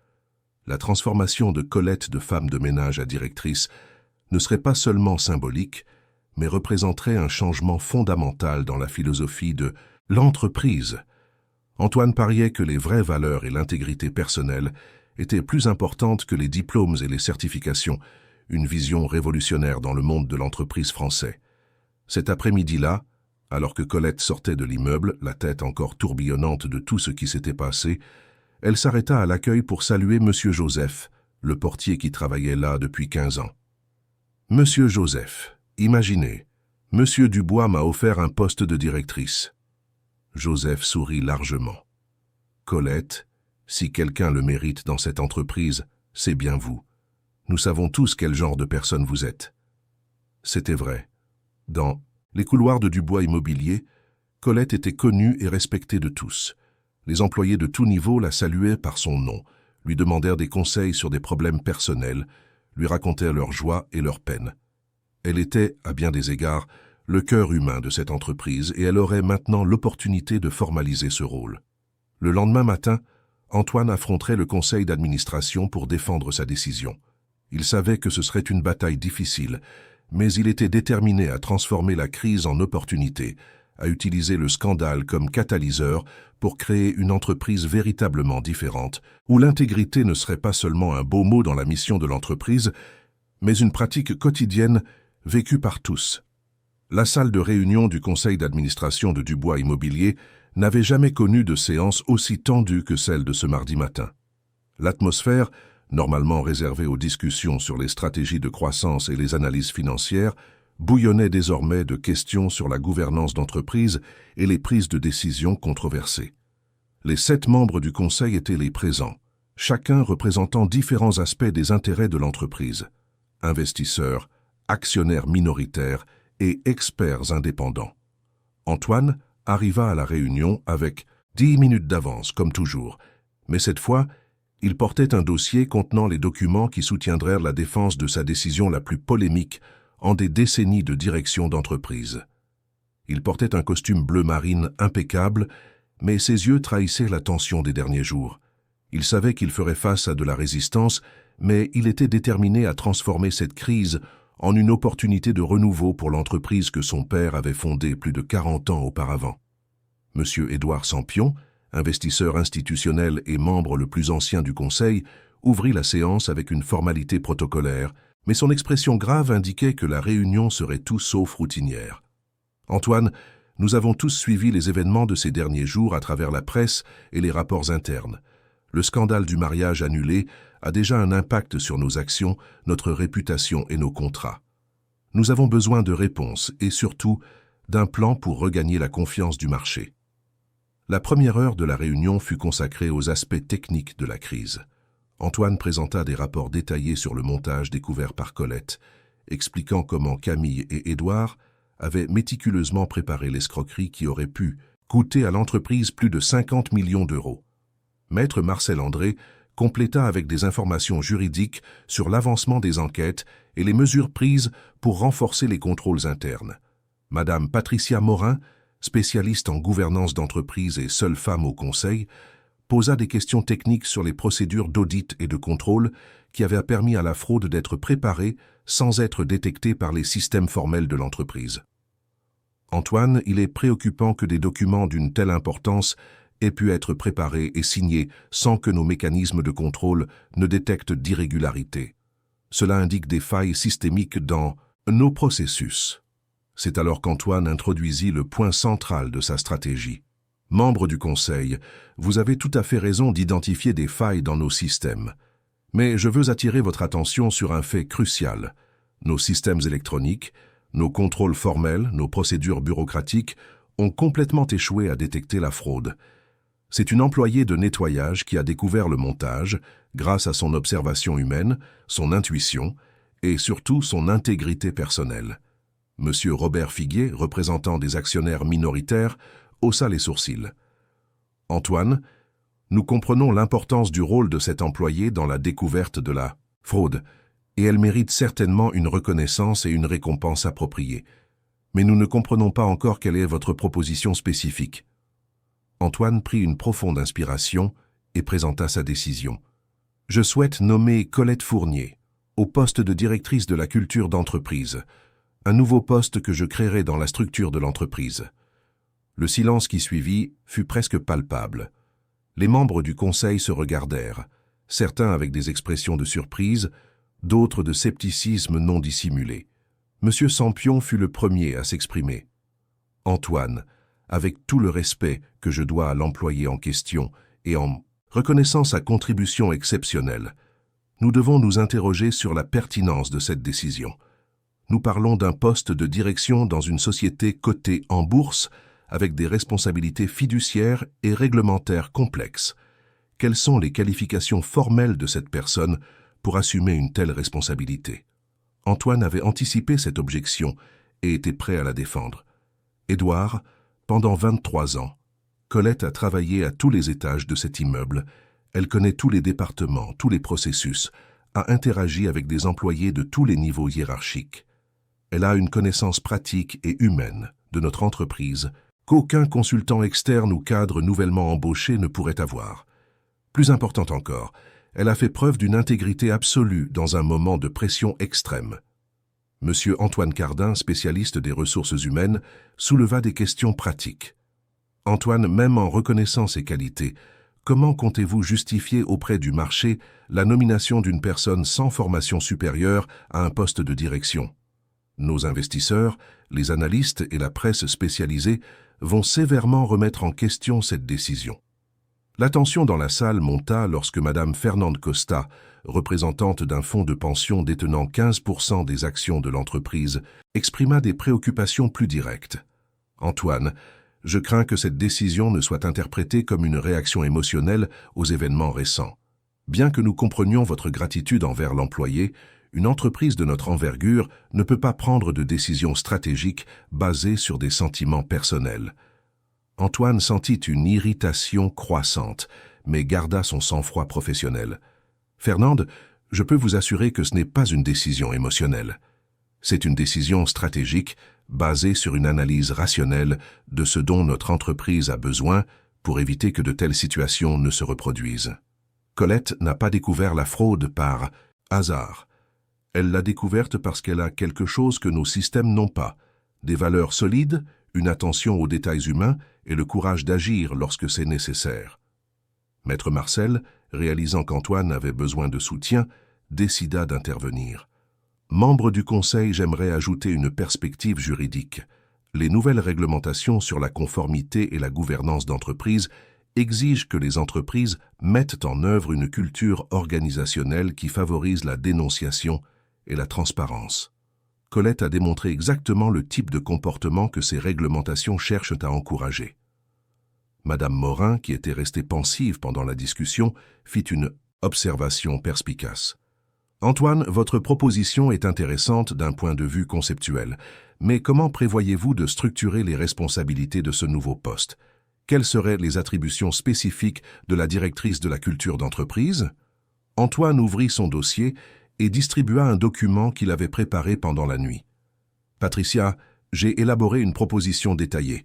La transformation de Colette de femme de ménage à directrice ne serait pas seulement symbolique, mais représenterait un changement fondamental dans la philosophie de l'entreprise. Antoine pariait que les vraies valeurs et l'intégrité personnelle étaient plus importantes que les diplômes et les certifications, une vision révolutionnaire dans le monde de l'entreprise français. Cet après-midi-là, Alors que Colette sortait de l'immeuble, la tête encore tourbillonnante de tout ce qui s'était passé, elle s'arrêta à l'accueil pour saluer Monsieur Joseph, le portier qui travaillait là depuis 15 ans. « Monsieur Joseph, imaginez, Monsieur Dubois m'a offert un poste de directrice. » Joseph sourit largement. « Colette, si quelqu'un le mérite dans cette entreprise, c'est bien vous. Nous savons tous quel genre de personne vous êtes. » C'était vrai. Dans les couloirs de Dubois Immobilier, Colette était connue et respectée de tous. Les employés de tout niveau la saluaient par son nom, lui demandèrent des conseils sur des problèmes personnels, lui racontèrent leurs joies et leurs peines. Elle était, à bien des égards, le cœur humain de cette entreprise et elle aurait maintenant l'opportunité de formaliser ce rôle. Le lendemain matin, Antoine affronterait le conseil d'administration pour défendre sa décision. Il savait que ce serait une bataille difficile, mais il était déterminé à transformer la crise en opportunité, à utiliser le scandale comme catalyseur pour créer une entreprise véritablement différente, où l'intégrité ne serait pas seulement un beau mot dans la mission de l'entreprise, mais une pratique quotidienne vécue par tous. La salle de réunion du conseil d'administration de Dubois Immobilier n'avait jamais connu de séance aussi tendue que celle de ce mardi matin. L'atmosphère, normalement réservée aux discussions sur les stratégies de croissance et les analyses financières, bouillonnait désormais de questions sur la gouvernance d'entreprise et les prises de décisions controversées. Les 7 membres du conseil étaient les présents, chacun représentant différents aspects des intérêts de l'entreprise. Investisseurs, actionnaires minoritaires et experts indépendants. Antoine arriva à la réunion avec 10 minutes d'avance, comme toujours, mais cette fois, il portait un dossier contenant les documents qui soutiendraient la défense de sa décision la plus polémique en des décennies de direction d'entreprise. Il portait un costume bleu marine impeccable, mais ses yeux trahissaient la tension des derniers jours. Il savait qu'il ferait face à de la résistance, mais il était déterminé à transformer cette crise en une opportunité de renouveau pour l'entreprise que son père avait fondée plus de 40 ans auparavant. Monsieur Édouard Sampion, investisseur institutionnel et membre le plus ancien du conseil, ouvrit la séance avec une formalité protocolaire, mais son expression grave indiquait que la réunion serait tout sauf routinière. « Antoine, nous avons tous suivi les événements de ces derniers jours à travers la presse et les rapports internes. Le scandale du mariage annulé a déjà un impact sur nos actions, notre réputation et nos contrats. Nous avons besoin de réponses et surtout d'un plan pour regagner la confiance du marché. » La première heure de la réunion fut consacrée aux aspects techniques de la crise. Antoine présenta des rapports détaillés sur le montage découvert par Colette, expliquant comment Camille et Édouard avaient méticuleusement préparé l'escroquerie qui aurait pu coûter à l'entreprise plus de 50 millions d'euros. Maître Marcel André compléta avec des informations juridiques sur l'avancement des enquêtes et les mesures prises pour renforcer les contrôles internes. Madame Patricia Morin, spécialiste en gouvernance d'entreprise et seule femme au conseil, posa des questions techniques sur les procédures d'audit et de contrôle qui avaient permis à la fraude d'être préparée sans être détectée par les systèmes formels de l'entreprise. « Antoine, il est préoccupant que des documents d'une telle importance aient pu être préparés et signés sans que nos mécanismes de contrôle ne détectent d'irrégularités. Cela indique des failles systémiques dans nos processus. » C'est alors qu'Antoine introduisit le point central de sa stratégie. « Membre du Conseil, vous avez tout à fait raison d'identifier des failles dans nos systèmes. Mais je veux attirer votre attention sur un fait crucial. Nos systèmes électroniques, nos contrôles formels, nos procédures bureaucratiques ont complètement échoué à détecter la fraude. C'est une employée de nettoyage qui a découvert le montage grâce à son observation humaine, son intuition et surtout son intégrité personnelle. » Monsieur Robert Figuier, représentant des actionnaires minoritaires, haussa les sourcils. « Antoine, nous comprenons l'importance du rôle de cet employé dans la découverte de la fraude, et elle mérite certainement une reconnaissance et une récompense appropriée. Mais nous ne comprenons pas encore quelle est votre proposition spécifique. » Antoine prit une profonde inspiration et présenta sa décision. « Je souhaite nommer Colette Fournier au poste de directrice de la culture d'entreprise, un nouveau poste que je créerai dans la structure de l'entreprise. » Le silence qui suivit fut presque palpable. Les membres du conseil se regardèrent, certains avec des expressions de surprise, d'autres de scepticisme non dissimulé. Monsieur Sampion fut le premier à s'exprimer. « Antoine, avec tout le respect que je dois à l'employé en question et en reconnaissant sa contribution exceptionnelle, nous devons nous interroger sur la pertinence de cette décision. Nous parlons d'un poste de direction dans une société cotée en bourse avec des responsabilités fiduciaires et réglementaires complexes. Quelles sont les qualifications formelles de cette personne pour assumer une telle responsabilité? Antoine avait anticipé cette objection et était prêt à la défendre. Édouard, pendant 23 ans, Colette a travaillé à tous les étages de cet immeuble. Elle connaît tous les départements, tous les processus, a interagi avec des employés de tous les niveaux hiérarchiques. Elle a une connaissance pratique et humaine de notre entreprise qu'aucun consultant externe ou cadre nouvellement embauché ne pourrait avoir. Plus important encore, elle a fait preuve d'une intégrité absolue dans un moment de pression extrême. Monsieur Antoine Cardin, spécialiste des ressources humaines, souleva des questions pratiques. Antoine, même en reconnaissant ses qualités, comment comptez-vous justifier auprès du marché la nomination d'une personne sans formation supérieure à un poste de direction? Nos investisseurs, les analystes et la presse spécialisée vont sévèrement remettre en question cette décision. La tension dans la salle monta lorsque Madame Fernande Costa, représentante d'un fonds de pension détenant 15% des actions de l'entreprise, exprima des préoccupations plus directes. « Antoine, je crains que cette décision ne soit interprétée comme une réaction émotionnelle aux événements récents. Bien que nous comprenions votre gratitude envers l'employé, une entreprise de notre envergure ne peut pas prendre de décisions stratégiques basées sur des sentiments personnels. » Antoine sentit une irritation croissante, mais garda son sang-froid professionnel. « Fernande, je peux vous assurer que ce n'est pas une décision émotionnelle. C'est une décision stratégique basée sur une analyse rationnelle de ce dont notre entreprise a besoin pour éviter que de telles situations ne se reproduisent. » Colette n'a pas découvert la fraude par hasard. Elle l'a découverte parce qu'elle a quelque chose que nos systèmes n'ont pas, des valeurs solides, une attention aux détails humains et le courage d'agir lorsque c'est nécessaire. Maître Marcel, réalisant qu'Antoine avait besoin de soutien, décida d'intervenir. Membre du Conseil, j'aimerais ajouter une perspective juridique. Les nouvelles réglementations sur la conformité et la gouvernance d'entreprise exigent que les entreprises mettent en œuvre une culture organisationnelle qui favorise la dénonciation et la transparence. Colette a démontré exactement le type de comportement que ces réglementations cherchent à encourager. Madame Morin, qui était restée pensive pendant la discussion, fit une observation perspicace. « Antoine, votre proposition est intéressante d'un point de vue conceptuel, mais comment prévoyez-vous de structurer les responsabilités de ce nouveau poste? Quelles seraient les attributions spécifiques de la directrice de la culture d'entreprise ?» Antoine ouvrit son dossier et distribua un document qu'il avait préparé pendant la nuit. « Patricia, j'ai élaboré une proposition détaillée.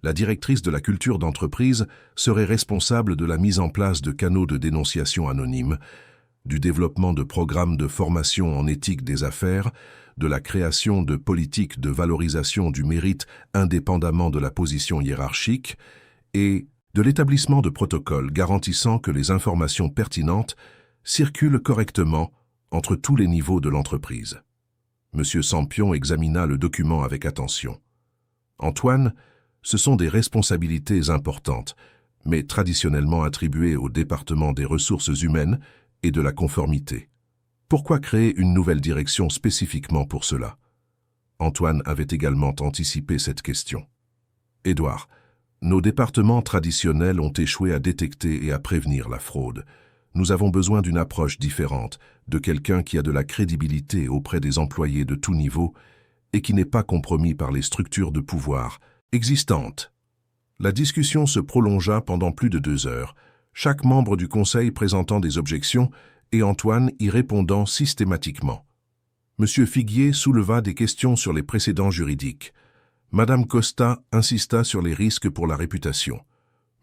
La directrice de la culture d'entreprise serait responsable de la mise en place de canaux de dénonciation anonymes, du développement de programmes de formation en éthique des affaires, de la création de politiques de valorisation du mérite indépendamment de la position hiérarchique et de l'établissement de protocoles garantissant que les informations pertinentes circulent correctement entre tous les niveaux de l'entreprise. » Monsieur Sampion examina le document avec attention. « Antoine, ce sont des responsabilités importantes, mais traditionnellement attribuées au département des ressources humaines et de la conformité. Pourquoi créer une nouvelle direction spécifiquement pour cela ?» Antoine avait également anticipé cette question. « Édouard, nos départements traditionnels ont échoué à détecter et à prévenir la fraude. Nous avons besoin d'une approche différente, de quelqu'un qui a de la crédibilité auprès des employés de tout niveau et qui n'est pas compromis par les structures de pouvoir existantes. » La discussion se prolongea pendant plus de 2 heures, chaque membre du conseil présentant des objections et Antoine y répondant systématiquement. Monsieur Figuier souleva des questions sur les précédents juridiques. Madame Costa insista sur les risques pour la réputation.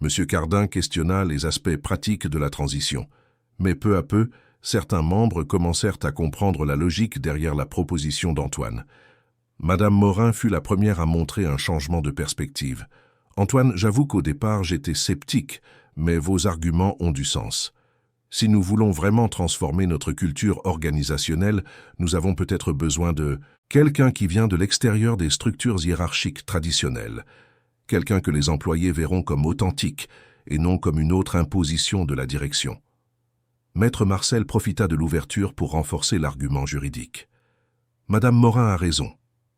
Monsieur Cardin questionna les aspects pratiques de la transition. Mais peu à peu, certains membres commencèrent à comprendre la logique derrière la proposition d'Antoine. Madame Morin fut la première à montrer un changement de perspective. « Antoine, j'avoue qu'au départ j'étais sceptique, mais vos arguments ont du sens. Si nous voulons vraiment transformer notre culture organisationnelle, nous avons peut-être besoin de quelqu'un qui vient de l'extérieur des structures hiérarchiques traditionnelles, quelqu'un que les employés verront comme authentique et non comme une autre imposition de la direction. Maître Marcel profita de l'ouverture pour renforcer l'argument juridique. Madame Morin a raison.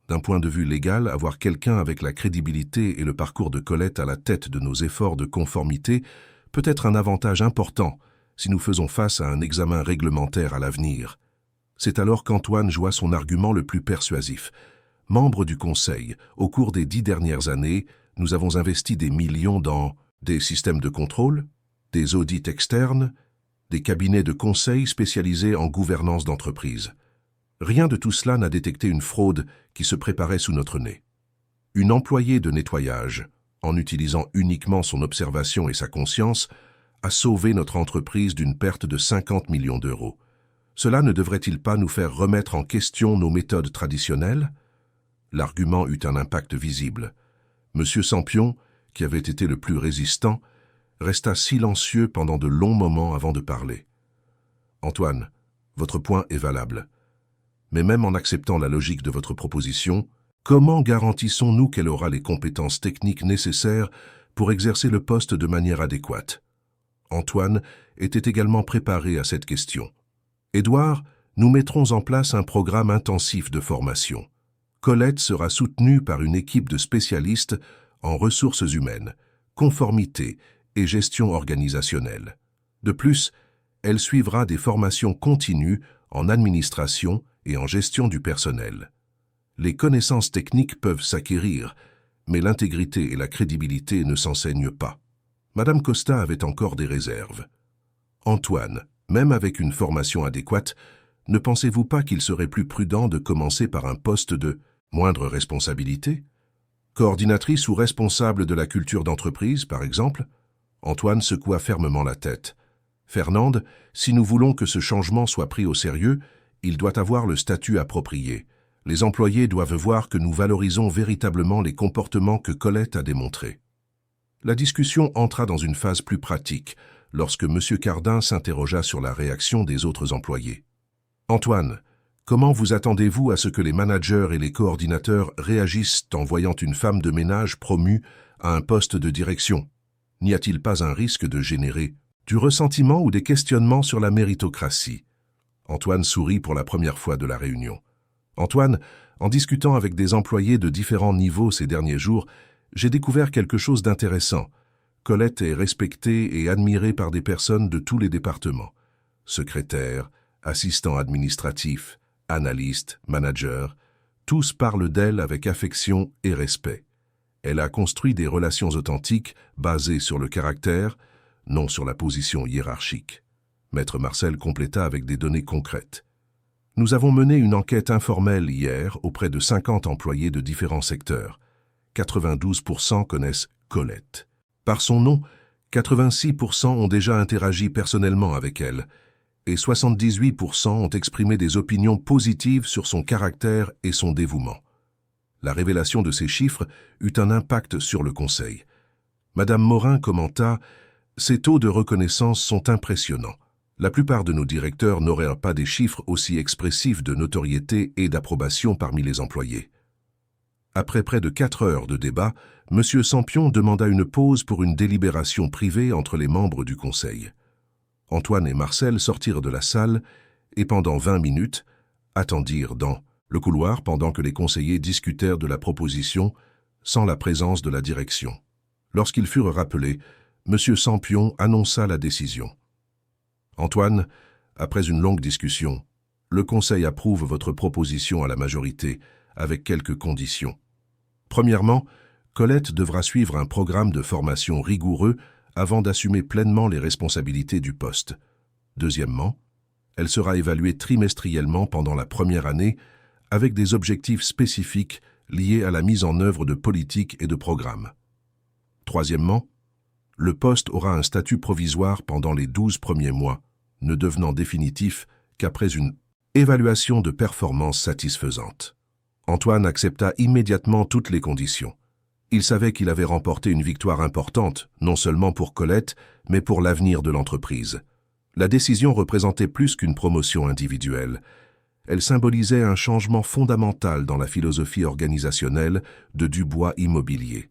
D'un point de vue légal, avoir quelqu'un avec la crédibilité et le parcours de Colette à la tête de nos efforts de conformité peut être un avantage important si nous faisons face à un examen réglementaire à l'avenir. C'est alors qu'Antoine joua son argument le plus persuasif. Membre du Conseil, au cours des 10 dernières années, nous avons investi des millions dans des systèmes de contrôle, des audits externes, des cabinets de conseil spécialisés en gouvernance d'entreprise. Rien de tout cela n'a détecté une fraude qui se préparait sous notre nez. Une employée de nettoyage, en utilisant uniquement son observation et sa conscience, a sauvé notre entreprise d'une perte de 50 millions d'euros. Cela ne devrait-il pas nous faire remettre en question nos méthodes traditionnelles? L'argument eut un impact visible. Monsieur Sampion, qui avait été le plus résistant, resta silencieux pendant de longs moments avant de parler. « Antoine, votre point est valable. Mais même en acceptant la logique de votre proposition, comment garantissons-nous qu'elle aura les compétences techniques nécessaires pour exercer le poste de manière adéquate ?» Antoine était également préparé à cette question. « Édouard, nous mettrons en place un programme intensif de formation. Colette sera soutenue par une équipe de spécialistes en ressources humaines, conformité et gestion organisationnelle. De plus, elle suivra des formations continues en administration et en gestion du personnel. Les connaissances techniques peuvent s'acquérir, mais l'intégrité et la crédibilité ne s'enseignent pas. » Madame Costa avait encore des réserves. « Antoine, même avec une formation adéquate, ne pensez-vous pas qu'il serait plus prudent de commencer par un poste de moindre responsabilité? Coordinatrice ou responsable de la culture d'entreprise, par exemple ?» Antoine secoua fermement la tête. « Fernande, si nous voulons que ce changement soit pris au sérieux, il doit avoir le statut approprié. Les employés doivent voir que nous valorisons véritablement les comportements que Colette a démontrés. » La discussion entra dans une phase plus pratique, lorsque M. Cardin s'interrogea sur la réaction des autres employés. « Antoine, comment vous attendez-vous à ce que les managers et les coordinateurs réagissent en voyant une femme de ménage promue à un poste de direction? N'y a-t-il pas un risque de générer du ressentiment ou des questionnements sur la méritocratie ?» Antoine sourit pour la première fois de la réunion. « Antoine, en discutant avec des employés de différents niveaux ces derniers jours, j'ai découvert quelque chose d'intéressant. Colette est respectée et admirée par des personnes de tous les départements. Secrétaires, assistants administratifs, analystes, managers, tous parlent d'elle avec affection et respect. Elle a construit des relations authentiques basées sur le caractère, non sur la position hiérarchique. » Maître Marcel compléta avec des données concrètes. « Nous avons mené une enquête informelle hier auprès de 50 employés de différents secteurs. 92% connaissent Colette. Par son nom, 86% ont déjà interagi personnellement avec elle et 78% ont exprimé des opinions positives sur son caractère et son dévouement. » La révélation de ces chiffres eut un impact sur le Conseil. Madame Morin commenta « Ces taux de reconnaissance sont impressionnants. La plupart de nos directeurs n'auraient pas des chiffres aussi expressifs de notoriété et d'approbation parmi les employés. » Après près de 4 heures de débat, M. Sampion demanda une pause pour une délibération privée entre les membres du Conseil. Antoine et Marcel sortirent de la salle et pendant 20 minutes attendirent dans le couloir pendant que les conseillers discutèrent de la proposition sans la présence de la direction. Lorsqu'ils furent rappelés, M. Sampion annonça la décision. « Antoine, après une longue discussion, le Conseil approuve votre proposition à la majorité avec quelques conditions. Premièrement, Colette devra suivre un programme de formation rigoureux avant d'assumer pleinement les responsabilités du poste. Deuxièmement, elle sera évaluée trimestriellement pendant la première année avec des objectifs spécifiques liés à la mise en œuvre de politiques et de programmes. Troisièmement, le poste aura un statut provisoire pendant les 12 premiers mois, ne devenant définitif qu'après une évaluation de performance satisfaisante. » Antoine accepta immédiatement toutes les conditions. Il savait qu'il avait remporté une victoire importante, non seulement pour Colette, mais pour l'avenir de l'entreprise. La décision représentait plus qu'une promotion individuelle. Elle symbolisait un changement fondamental dans la philosophie organisationnelle de Dubois Immobilier.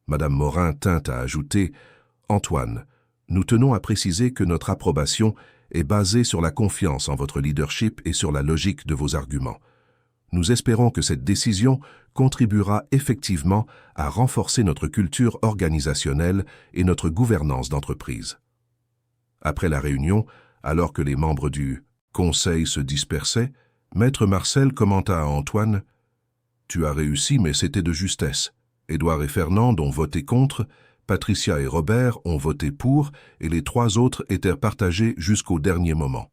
Madame Morin tint à ajouter « Antoine, nous tenons à préciser que notre approbation est basée sur la confiance en votre leadership et sur la logique de vos arguments. Nous espérons que cette décision contribuera effectivement à renforcer notre culture organisationnelle et notre gouvernance d'entreprise. » Après la réunion, alors que les membres du conseil se dispersaient, Maître Marcel commenta à Antoine « Tu as réussi, mais c'était de justesse. Édouard et Fernand ont voté contre, Patricia et Robert ont voté pour, et les 3 autres étaient partagés jusqu'au dernier moment. »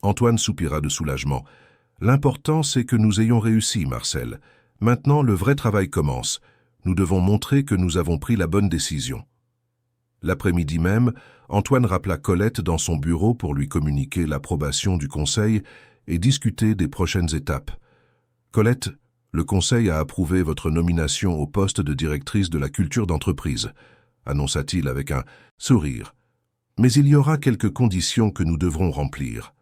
Antoine soupira de soulagement. « L'important, c'est que nous ayons réussi, Marcel. Maintenant, le vrai travail commence. Nous devons montrer que nous avons pris la bonne décision. » L'après-midi même, Antoine rappela Colette dans son bureau pour lui communiquer l'approbation du conseil et discuter des prochaines étapes. « Colette, le conseil a approuvé votre nomination au poste de directrice de la culture d'entreprise, » annonça-t-il avec un sourire. « Mais il y aura quelques conditions que nous devrons remplir. »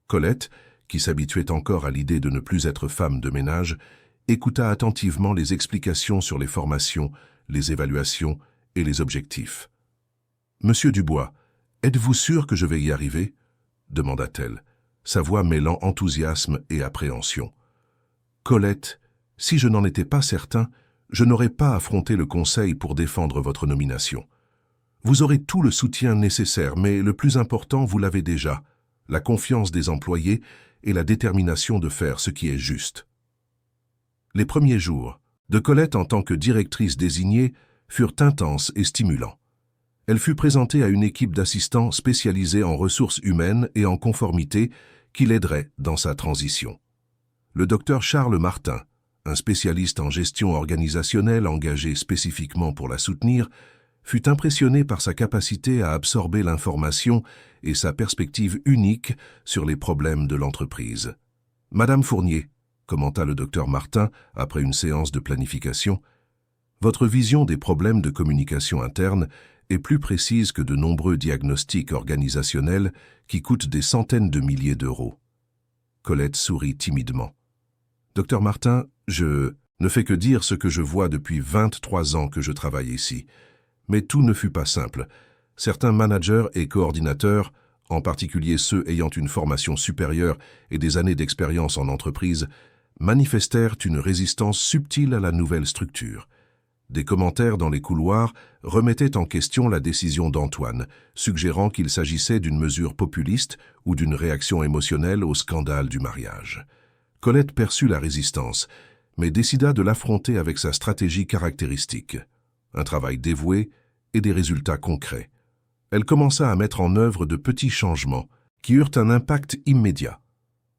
Colette, qui s'habituait encore à l'idée de ne plus être femme de ménage, écouta attentivement les explications sur les formations, les évaluations et les objectifs. « Monsieur Dubois, êtes-vous sûr que je vais y arriver ?» demanda-t-elle, sa voix mêlant enthousiasme et appréhension. « Colette, si je n'en étais pas certain, je n'aurais pas affronté le conseil pour défendre votre nomination. Vous aurez tout le soutien nécessaire, mais le plus important, vous l'avez déjà, la confiance des employés et la détermination de faire ce qui est juste. » Les premiers jours de Colette en tant que directrice désignée furent intenses et stimulants. Elle fut présentée à une équipe d'assistants spécialisés en ressources humaines et en conformité qui l'aiderait dans sa transition. Le docteur Charles Martin, un spécialiste en gestion organisationnelle engagé spécifiquement pour la soutenir, fut impressionné par sa capacité à absorber l'information et sa perspective unique sur les problèmes de l'entreprise. « Madame Fournier, » commenta le docteur Martin après une séance de planification, « votre vision des problèmes de communication interne est plus précise que de nombreux diagnostics organisationnels qui coûtent des centaines de milliers d'euros. » Colette sourit timidement. « Docteur Martin, je ne fais que dire ce que je vois depuis 23 ans que je travaille ici. Mais tout ne fut pas simple. Certains managers et coordinateurs, en particulier ceux ayant une formation supérieure et des années d'expérience en entreprise, manifestèrent une résistance subtile à la nouvelle structure. Des commentaires dans les couloirs remettaient en question la décision d'Antoine, suggérant qu'il s'agissait d'une mesure populiste ou d'une réaction émotionnelle au scandale du mariage. Colette perçut la résistance, mais décida de l'affronter avec sa stratégie caractéristique. Un travail dévoué et des résultats concrets. Elle commença à mettre en œuvre de petits changements qui eurent un impact immédiat.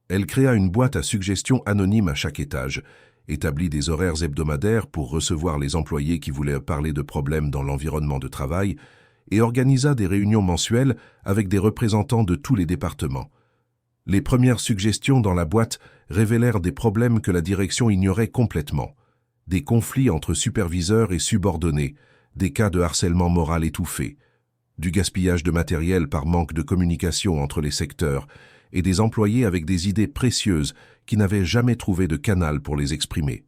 Elle créa une boîte à suggestions anonyme à chaque étage, établit des horaires hebdomadaires pour recevoir les employés qui voulaient parler de problèmes dans l'environnement de travail et organisa des réunions mensuelles avec des représentants de tous les départements. Les premières suggestions dans la boîte révélèrent des problèmes que la direction ignorait complètement. Des conflits entre superviseurs et subordonnés, des cas de harcèlement moral étouffé, du gaspillage de matériel par manque de communication entre les secteurs et des employés avec des idées précieuses qui n'avaient jamais trouvé de canal pour les exprimer.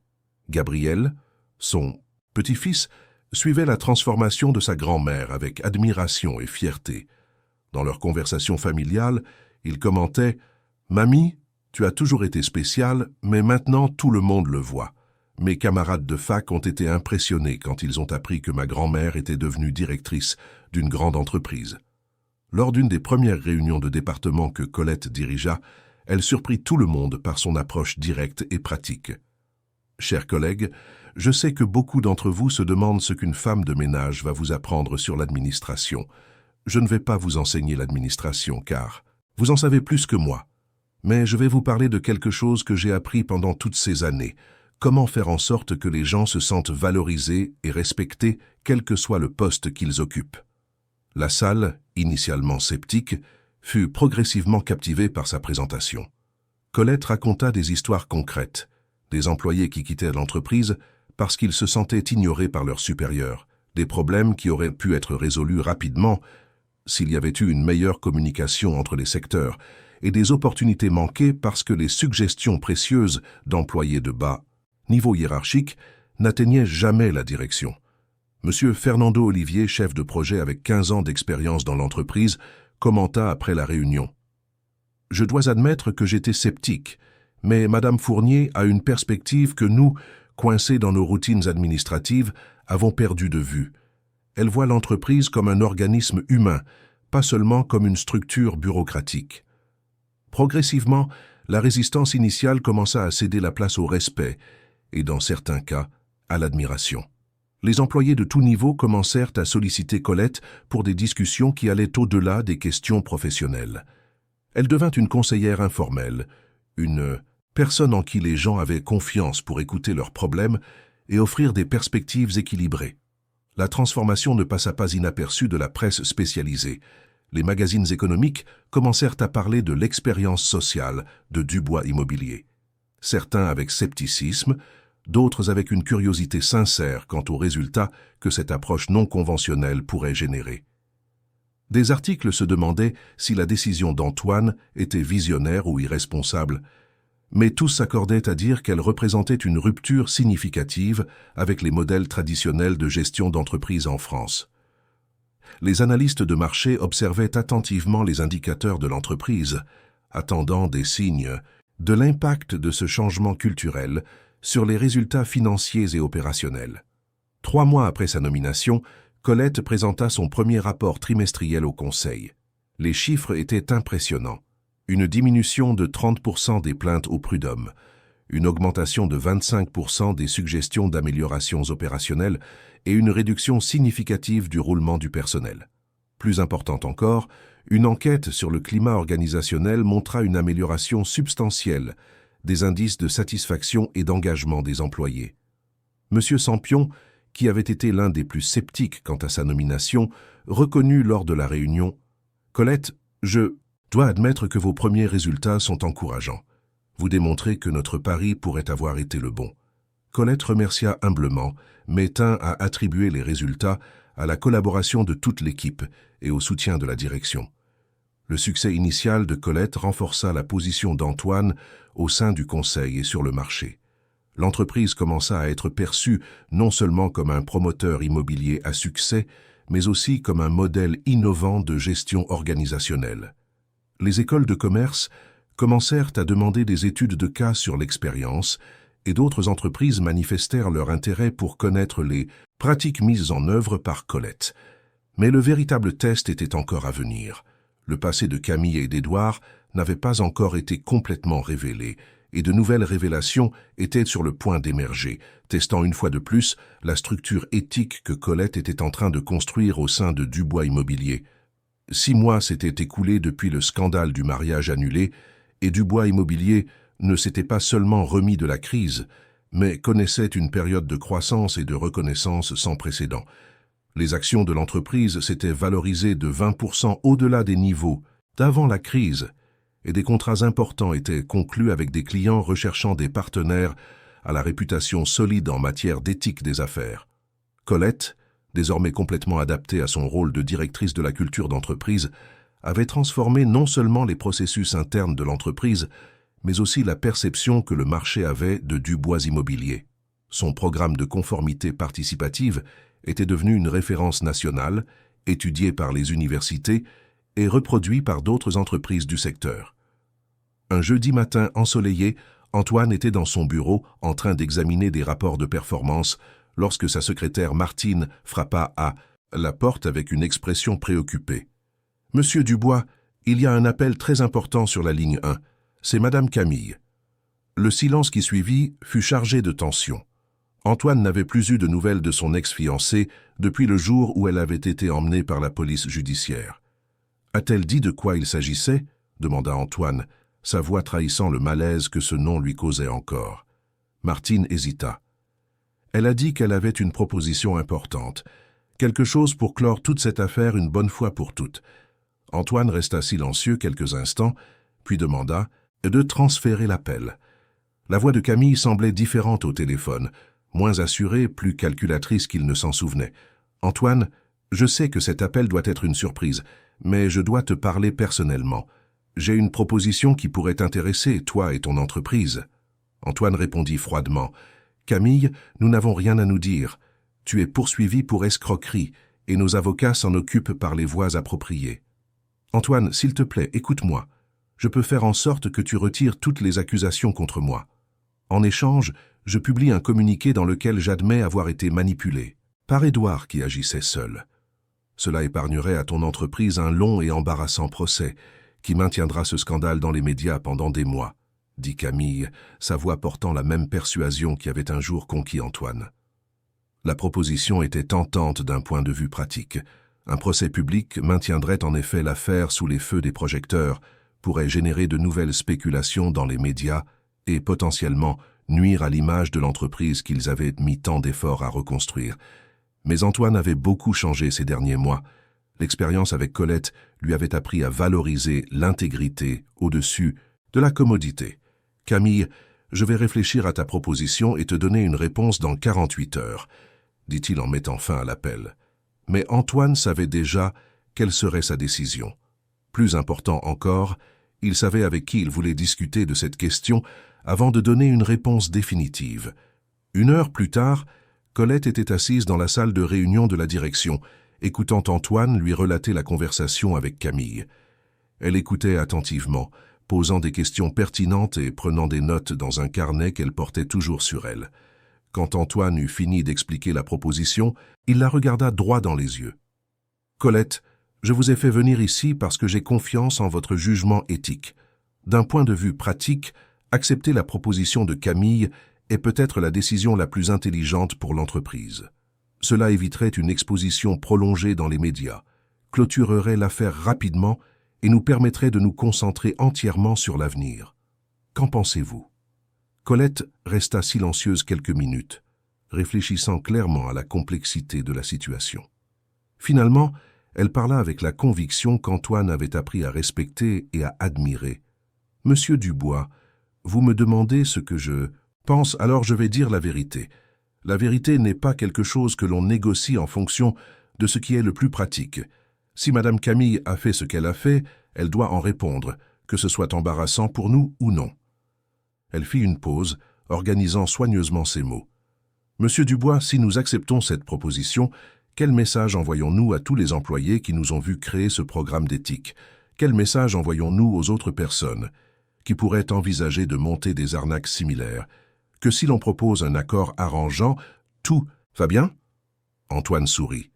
Gabriel, son petit-fils, suivait la transformation de sa grand-mère avec admiration et fierté. Dans leur conversation familiale, il commentait « Mamie, tu as toujours été spéciale, mais maintenant tout le monde le voit. Mes camarades de fac ont été impressionnés quand ils ont appris que ma grand-mère était devenue directrice d'une grande entreprise. » Lors d'une des premières réunions de département que Colette dirigea, elle surprit tout le monde par son approche directe et pratique. « Chers collègues, je sais que beaucoup d'entre vous se demandent ce qu'une femme de ménage va vous apprendre sur l'administration. Je ne vais pas vous enseigner l'administration car vous en savez plus que moi. Mais je vais vous parler de quelque chose que j'ai appris pendant toutes ces années. Comment faire en sorte que les gens se sentent valorisés et respectés, quel que soit le poste qu'ils occupent. » La salle, initialement sceptique, fut progressivement captivée par sa présentation. Colette raconta des histoires concrètes, des employés qui quittaient l'entreprise parce qu'ils se sentaient ignorés par leurs supérieurs, des problèmes qui auraient pu être résolus rapidement, s'il y avait eu une meilleure communication entre les secteurs, et des opportunités manquées parce que les suggestions précieuses d'employés de bas niveau hiérarchique n'atteignaient jamais la direction. Monsieur Fernando Olivier, chef de projet avec 15 ans d'expérience dans l'entreprise, commenta après la réunion. « Je dois admettre que j'étais sceptique, mais Madame Fournier a une perspective que nous, coincés dans nos routines administratives, avons perdu de vue. Elle voit l'entreprise comme un organisme humain, pas seulement comme une structure bureaucratique. » Progressivement, la résistance initiale commença à céder la place au respect et, dans certains cas, à l'admiration. Les employés de tout niveau commencèrent à solliciter Colette pour des discussions qui allaient au-delà des questions professionnelles. Elle devint une conseillère informelle, une personne en qui les gens avaient confiance pour écouter leurs problèmes et offrir des perspectives équilibrées. La transformation ne passa pas inaperçue de la presse spécialisée. Les magazines économiques commencèrent à parler de l'expérience sociale de Dubois Immobilier. Certains avec scepticisme, d'autres avec une curiosité sincère quant aux résultats que cette approche non conventionnelle pourrait générer. Des articles se demandaient si la décision d'Antoine était visionnaire ou irresponsable, mais tous s'accordaient à dire qu'elle représentait une rupture significative avec les modèles traditionnels de gestion d'entreprise en France. Les analystes de marché observaient attentivement les indicateurs de l'entreprise, attendant des signes de l'impact de ce changement culturel sur les résultats financiers et opérationnels. 3 mois après sa nomination, Colette présenta son premier rapport trimestriel au Conseil. Les chiffres étaient impressionnants. Une diminution de 30% des plaintes au prud'homme, une augmentation de 25% des suggestions d'améliorations opérationnelles et une réduction significative du roulement du personnel. Plus important encore, une enquête sur le climat organisationnel montra une amélioration substantielle des indices de satisfaction et d'engagement des employés. M. Sampion, qui avait été l'un des plus sceptiques quant à sa nomination, reconnut lors de la réunion « Colette, je dois admettre que vos premiers résultats sont encourageants. Vous démontrez que notre pari pourrait avoir été le bon. » Colette remercia humblement, mais tint à attribuer les résultats à la collaboration de toute l'équipe et au soutien de la direction. Le succès initial de Colette renforça la position d'Antoine au sein du Conseil et sur le marché. L'entreprise commença à être perçue non seulement comme un promoteur immobilier à succès, mais aussi comme un modèle innovant de gestion organisationnelle. Les écoles de commerce commencèrent à demander des études de cas sur l'expérience et d'autres entreprises manifestèrent leur intérêt pour connaître les pratiques mises en œuvre par Colette. Mais le véritable test était encore à venir. Le passé de Camille et d'Édouard n'avait pas encore été complètement révélé, et de nouvelles révélations étaient sur le point d'émerger, testant une fois de plus la structure éthique que Colette était en train de construire au sein de Dubois Immobilier. 6 mois s'étaient écoulés depuis le scandale du mariage annulé, et Dubois Immobilier ne s'était pas seulement remis de la crise, mais connaissait une période de croissance et de reconnaissance sans précédent. Les actions de l'entreprise s'étaient valorisées de 20% au-delà des niveaux d'avant la crise, et des contrats importants étaient conclus avec des clients recherchant des partenaires à la réputation solide en matière d'éthique des affaires. Colette, désormais complètement adaptée à son rôle de directrice de la culture d'entreprise, avait transformé non seulement les processus internes de l'entreprise, mais aussi la perception que le marché avait de Dubois Immobilier. Son programme de conformité participative était devenu une référence nationale, étudié par les universités et reproduit par d'autres entreprises du secteur. Un jeudi matin ensoleillé, Antoine était dans son bureau en train d'examiner des rapports de performance lorsque sa secrétaire Martine frappa à la porte avec une expression préoccupée. « Monsieur Dubois, il y a un appel très important sur la ligne 1. C'est Madame Camille. » Le silence qui suivit fut chargé de tension. Antoine n'avait plus eu de nouvelles de son ex-fiancée depuis le jour où elle avait été emmenée par la police judiciaire. « A-t-elle dit de quoi il s'agissait » demanda Antoine, sa voix trahissant le malaise que ce nom lui causait encore. Martine hésita. Elle a dit qu'elle avait une proposition importante, quelque chose pour clore toute cette affaire une bonne fois pour toutes. Antoine resta silencieux quelques instants, puis demanda de transférer l'appel. La voix de Camille semblait différente au téléphone, moins assurée, plus calculatrice qu'il ne s'en souvenait. « Antoine, je sais que cet appel doit être une surprise, mais je dois te parler personnellement. J'ai une proposition qui pourrait t'intéresser, toi et ton entreprise. » Antoine répondit froidement. « Camille, nous n'avons rien à nous dire. Tu es poursuivi pour escroquerie, et nos avocats s'en occupent par les voies appropriées. » « Antoine, s'il te plaît, écoute-moi. Je peux faire en sorte que tu retires toutes les accusations contre moi. En échange, je publie un communiqué dans lequel j'admets avoir été manipulé, par Édouard qui agissait seul. Cela épargnerait à ton entreprise un long et embarrassant procès, qui maintiendra ce scandale dans les médias pendant des mois, » dit Camille, sa voix portant la même persuasion qui avait un jour conquis Antoine. La proposition était tentante d'un point de vue pratique. Un procès public maintiendrait en effet l'affaire sous les feux des projecteurs, pourrait générer de nouvelles spéculations dans les médias et potentiellement nuire à l'image de l'entreprise qu'ils avaient mis tant d'efforts à reconstruire. Mais Antoine avait beaucoup changé ces derniers mois. L'expérience avec Colette lui avait appris à valoriser l'intégrité au-dessus de la commodité. « Camille, je vais réfléchir à ta proposition et te donner une réponse dans 48 heures, » dit-il en mettant fin à l'appel. Mais Antoine savait déjà quelle serait sa décision. Plus important encore, il savait avec qui il voulait discuter de cette question avant de donner une réponse définitive. 1 heure plus tard, Colette était assise dans la salle de réunion de la direction, écoutant Antoine lui relater la conversation avec Camille. Elle écoutait attentivement, posant des questions pertinentes et prenant des notes dans un carnet qu'elle portait toujours sur elle. Quand Antoine eut fini d'expliquer la proposition, il la regarda droit dans les yeux. « Colette, je vous ai fait venir ici parce que j'ai confiance en votre jugement éthique. D'un point de vue pratique, accepter la proposition de Camille est peut-être la décision la plus intelligente pour l'entreprise. Cela éviterait une exposition prolongée dans les médias, clôturerait l'affaire rapidement et nous permettrait de nous concentrer entièrement sur l'avenir. Qu'en pensez-vous » Colette resta silencieuse quelques minutes, réfléchissant clairement à la complexité de la situation. Finalement, elle parla avec la conviction qu'Antoine avait appris à respecter et à admirer. « Monsieur Dubois, vous me demandez ce que je pense, alors je vais dire la vérité. La vérité n'est pas quelque chose que l'on négocie en fonction de ce qui est le plus pratique. Si Madame Camille a fait ce qu'elle a fait, elle doit en répondre, que ce soit embarrassant pour nous ou non. » Elle fit une pause, organisant soigneusement ses mots. « Monsieur Dubois, si nous acceptons cette proposition, quel message envoyons-nous à tous les employés qui nous ont vus créer ce programme d'éthique? Quel message envoyons-nous aux autres personnes qui pourraient envisager de monter des arnaques similaires? Que si l'on propose un accord arrangeant, tout va bien ?» Antoine sourit.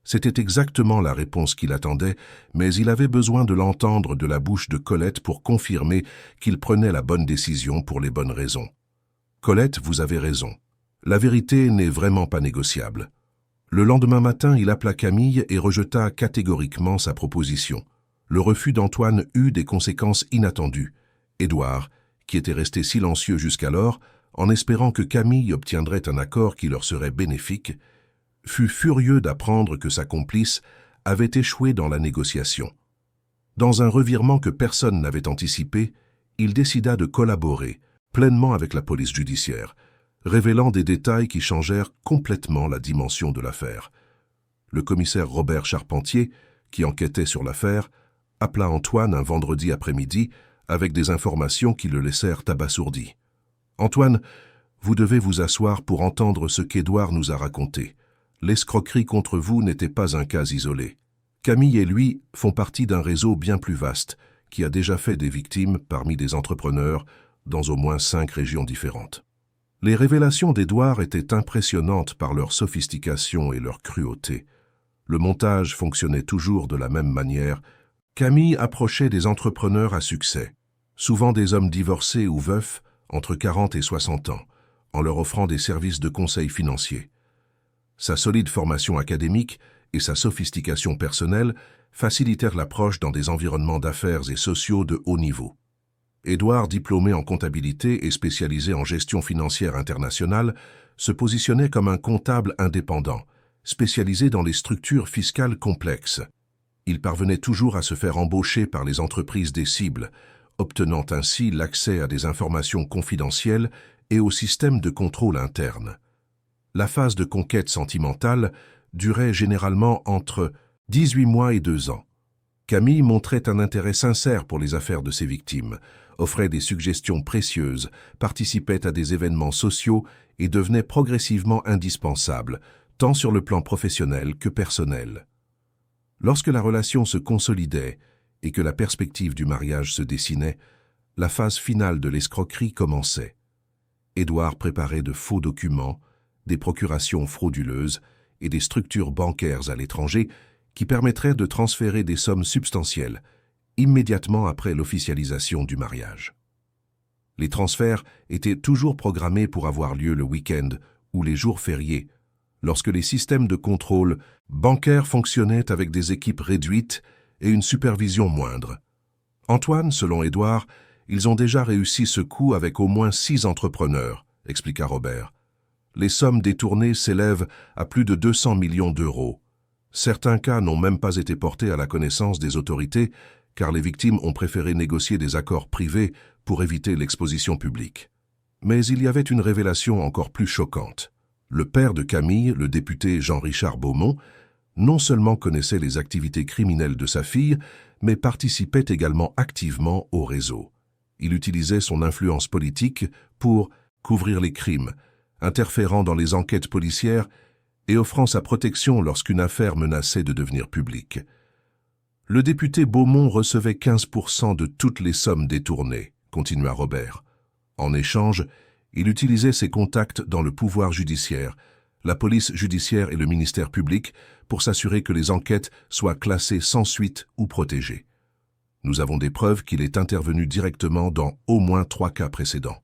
C'était exactement la réponse qu'il attendait, mais il avait besoin de l'entendre de la bouche de Colette pour confirmer qu'il prenait la bonne décision pour les bonnes raisons. « Colette, vous avez raison. La vérité n'est vraiment pas négociable. » Le lendemain matin, il appela Camille et rejeta catégoriquement sa proposition. Le refus d'Antoine eut des conséquences inattendues. Édouard, qui était resté silencieux jusqu'alors, en espérant que Camille obtiendrait un accord qui leur serait bénéfique, fut furieux d'apprendre que sa complice avait échoué dans la négociation. Dans un revirement que personne n'avait anticipé, il décida de collaborer pleinement avec la police judiciaire, révélant des détails qui changèrent complètement la dimension de l'affaire. Le commissaire Robert Charpentier, qui enquêtait sur l'affaire, appela Antoine un vendredi après-midi avec des informations qui le laissèrent abasourdi. « Antoine, vous devez vous asseoir pour entendre ce qu'Édouard nous a raconté. L'escroquerie contre vous n'était pas un cas isolé. Camille et lui font partie d'un réseau bien plus vaste, qui a déjà fait des victimes parmi des entrepreneurs dans au moins 5 régions différentes. » Les révélations d'Édouard étaient impressionnantes par leur sophistication et leur cruauté. Le montage fonctionnait toujours de la même manière. Camille approchait des entrepreneurs à succès, souvent des hommes divorcés ou veufs, entre 40 et 60 ans, en leur offrant des services de conseil financier. Sa solide formation académique et sa sophistication personnelle facilitèrent l'approche dans des environnements d'affaires et sociaux de haut niveau. Édouard, diplômé en comptabilité et spécialisé en gestion financière internationale, se positionnait comme un comptable indépendant, spécialisé dans les structures fiscales complexes. Il parvenait toujours à se faire embaucher par les entreprises des cibles, obtenant ainsi l'accès à des informations confidentielles et au système de contrôle interne. La phase de conquête sentimentale durait généralement entre 18 mois et 2 ans. Camille montrait un intérêt sincère pour les affaires de ses victimes, offrait des suggestions précieuses, participait à des événements sociaux et devenait progressivement indispensable, tant sur le plan professionnel que personnel. Lorsque la relation se consolidait et que la perspective du mariage se dessinait, la phase finale de l'escroquerie commençait. Édouard préparait de faux documents, des procurations frauduleuses et des structures bancaires à l'étranger qui permettraient de transférer des sommes substantielles immédiatement après l'officialisation du mariage. Les transferts étaient toujours programmés pour avoir lieu le week-end ou les jours fériés, lorsque les systèmes de contrôle bancaire fonctionnaient avec des équipes réduites et une supervision moindre. Antoine, selon Édouard, ils ont déjà réussi ce coup avec au moins 6 entrepreneurs, expliqua Robert. Les sommes détournées s'élèvent à plus de 200 millions d'euros. Certains cas n'ont même pas été portés à la connaissance des autorités, car les victimes ont préféré négocier des accords privés pour éviter l'exposition publique. Mais il y avait une révélation encore plus choquante. Le père de Camille, le député Jean-Richard Beaumont, non seulement connaissait les activités criminelles de sa fille, mais participait également activement au réseau. Il utilisait son influence politique pour couvrir les crimes, interférant dans les enquêtes policières et offrant sa protection lorsqu'une affaire menaçait de devenir publique. Le député Beaumont recevait 15% de toutes les sommes détournées, continua Robert. En échange, il utilisait ses contacts dans le pouvoir judiciaire, la police judiciaire et le ministère public pour s'assurer que les enquêtes soient classées sans suite ou protégées. Nous avons des preuves qu'il est intervenu directement dans au moins 3 cas précédents.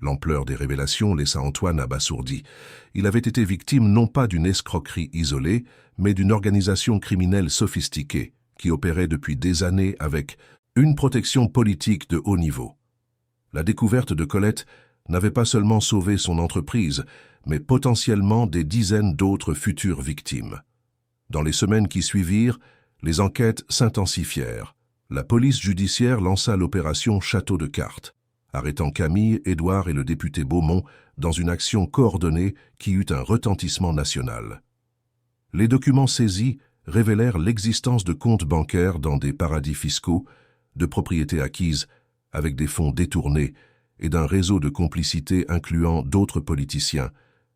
L'ampleur des révélations laissa Antoine abasourdi. Il avait été victime non pas d'une escroquerie isolée, mais d'une organisation criminelle sophistiquée, qui opérait depuis des années avec une protection politique de haut niveau. La découverte de Colette n'avait pas seulement sauvé son entreprise, mais potentiellement des dizaines d'autres futures victimes. Dans les semaines qui suivirent, les enquêtes s'intensifièrent. La police judiciaire lança l'opération Château de Cartes, arrêtant Camille, Édouard et le député Beaumont dans une action coordonnée qui eut un retentissement national. Les documents saisis révélèrent l'existence de comptes bancaires dans des paradis fiscaux, de propriétés acquises avec des fonds détournés et d'un réseau de complicité incluant d'autres politiciens,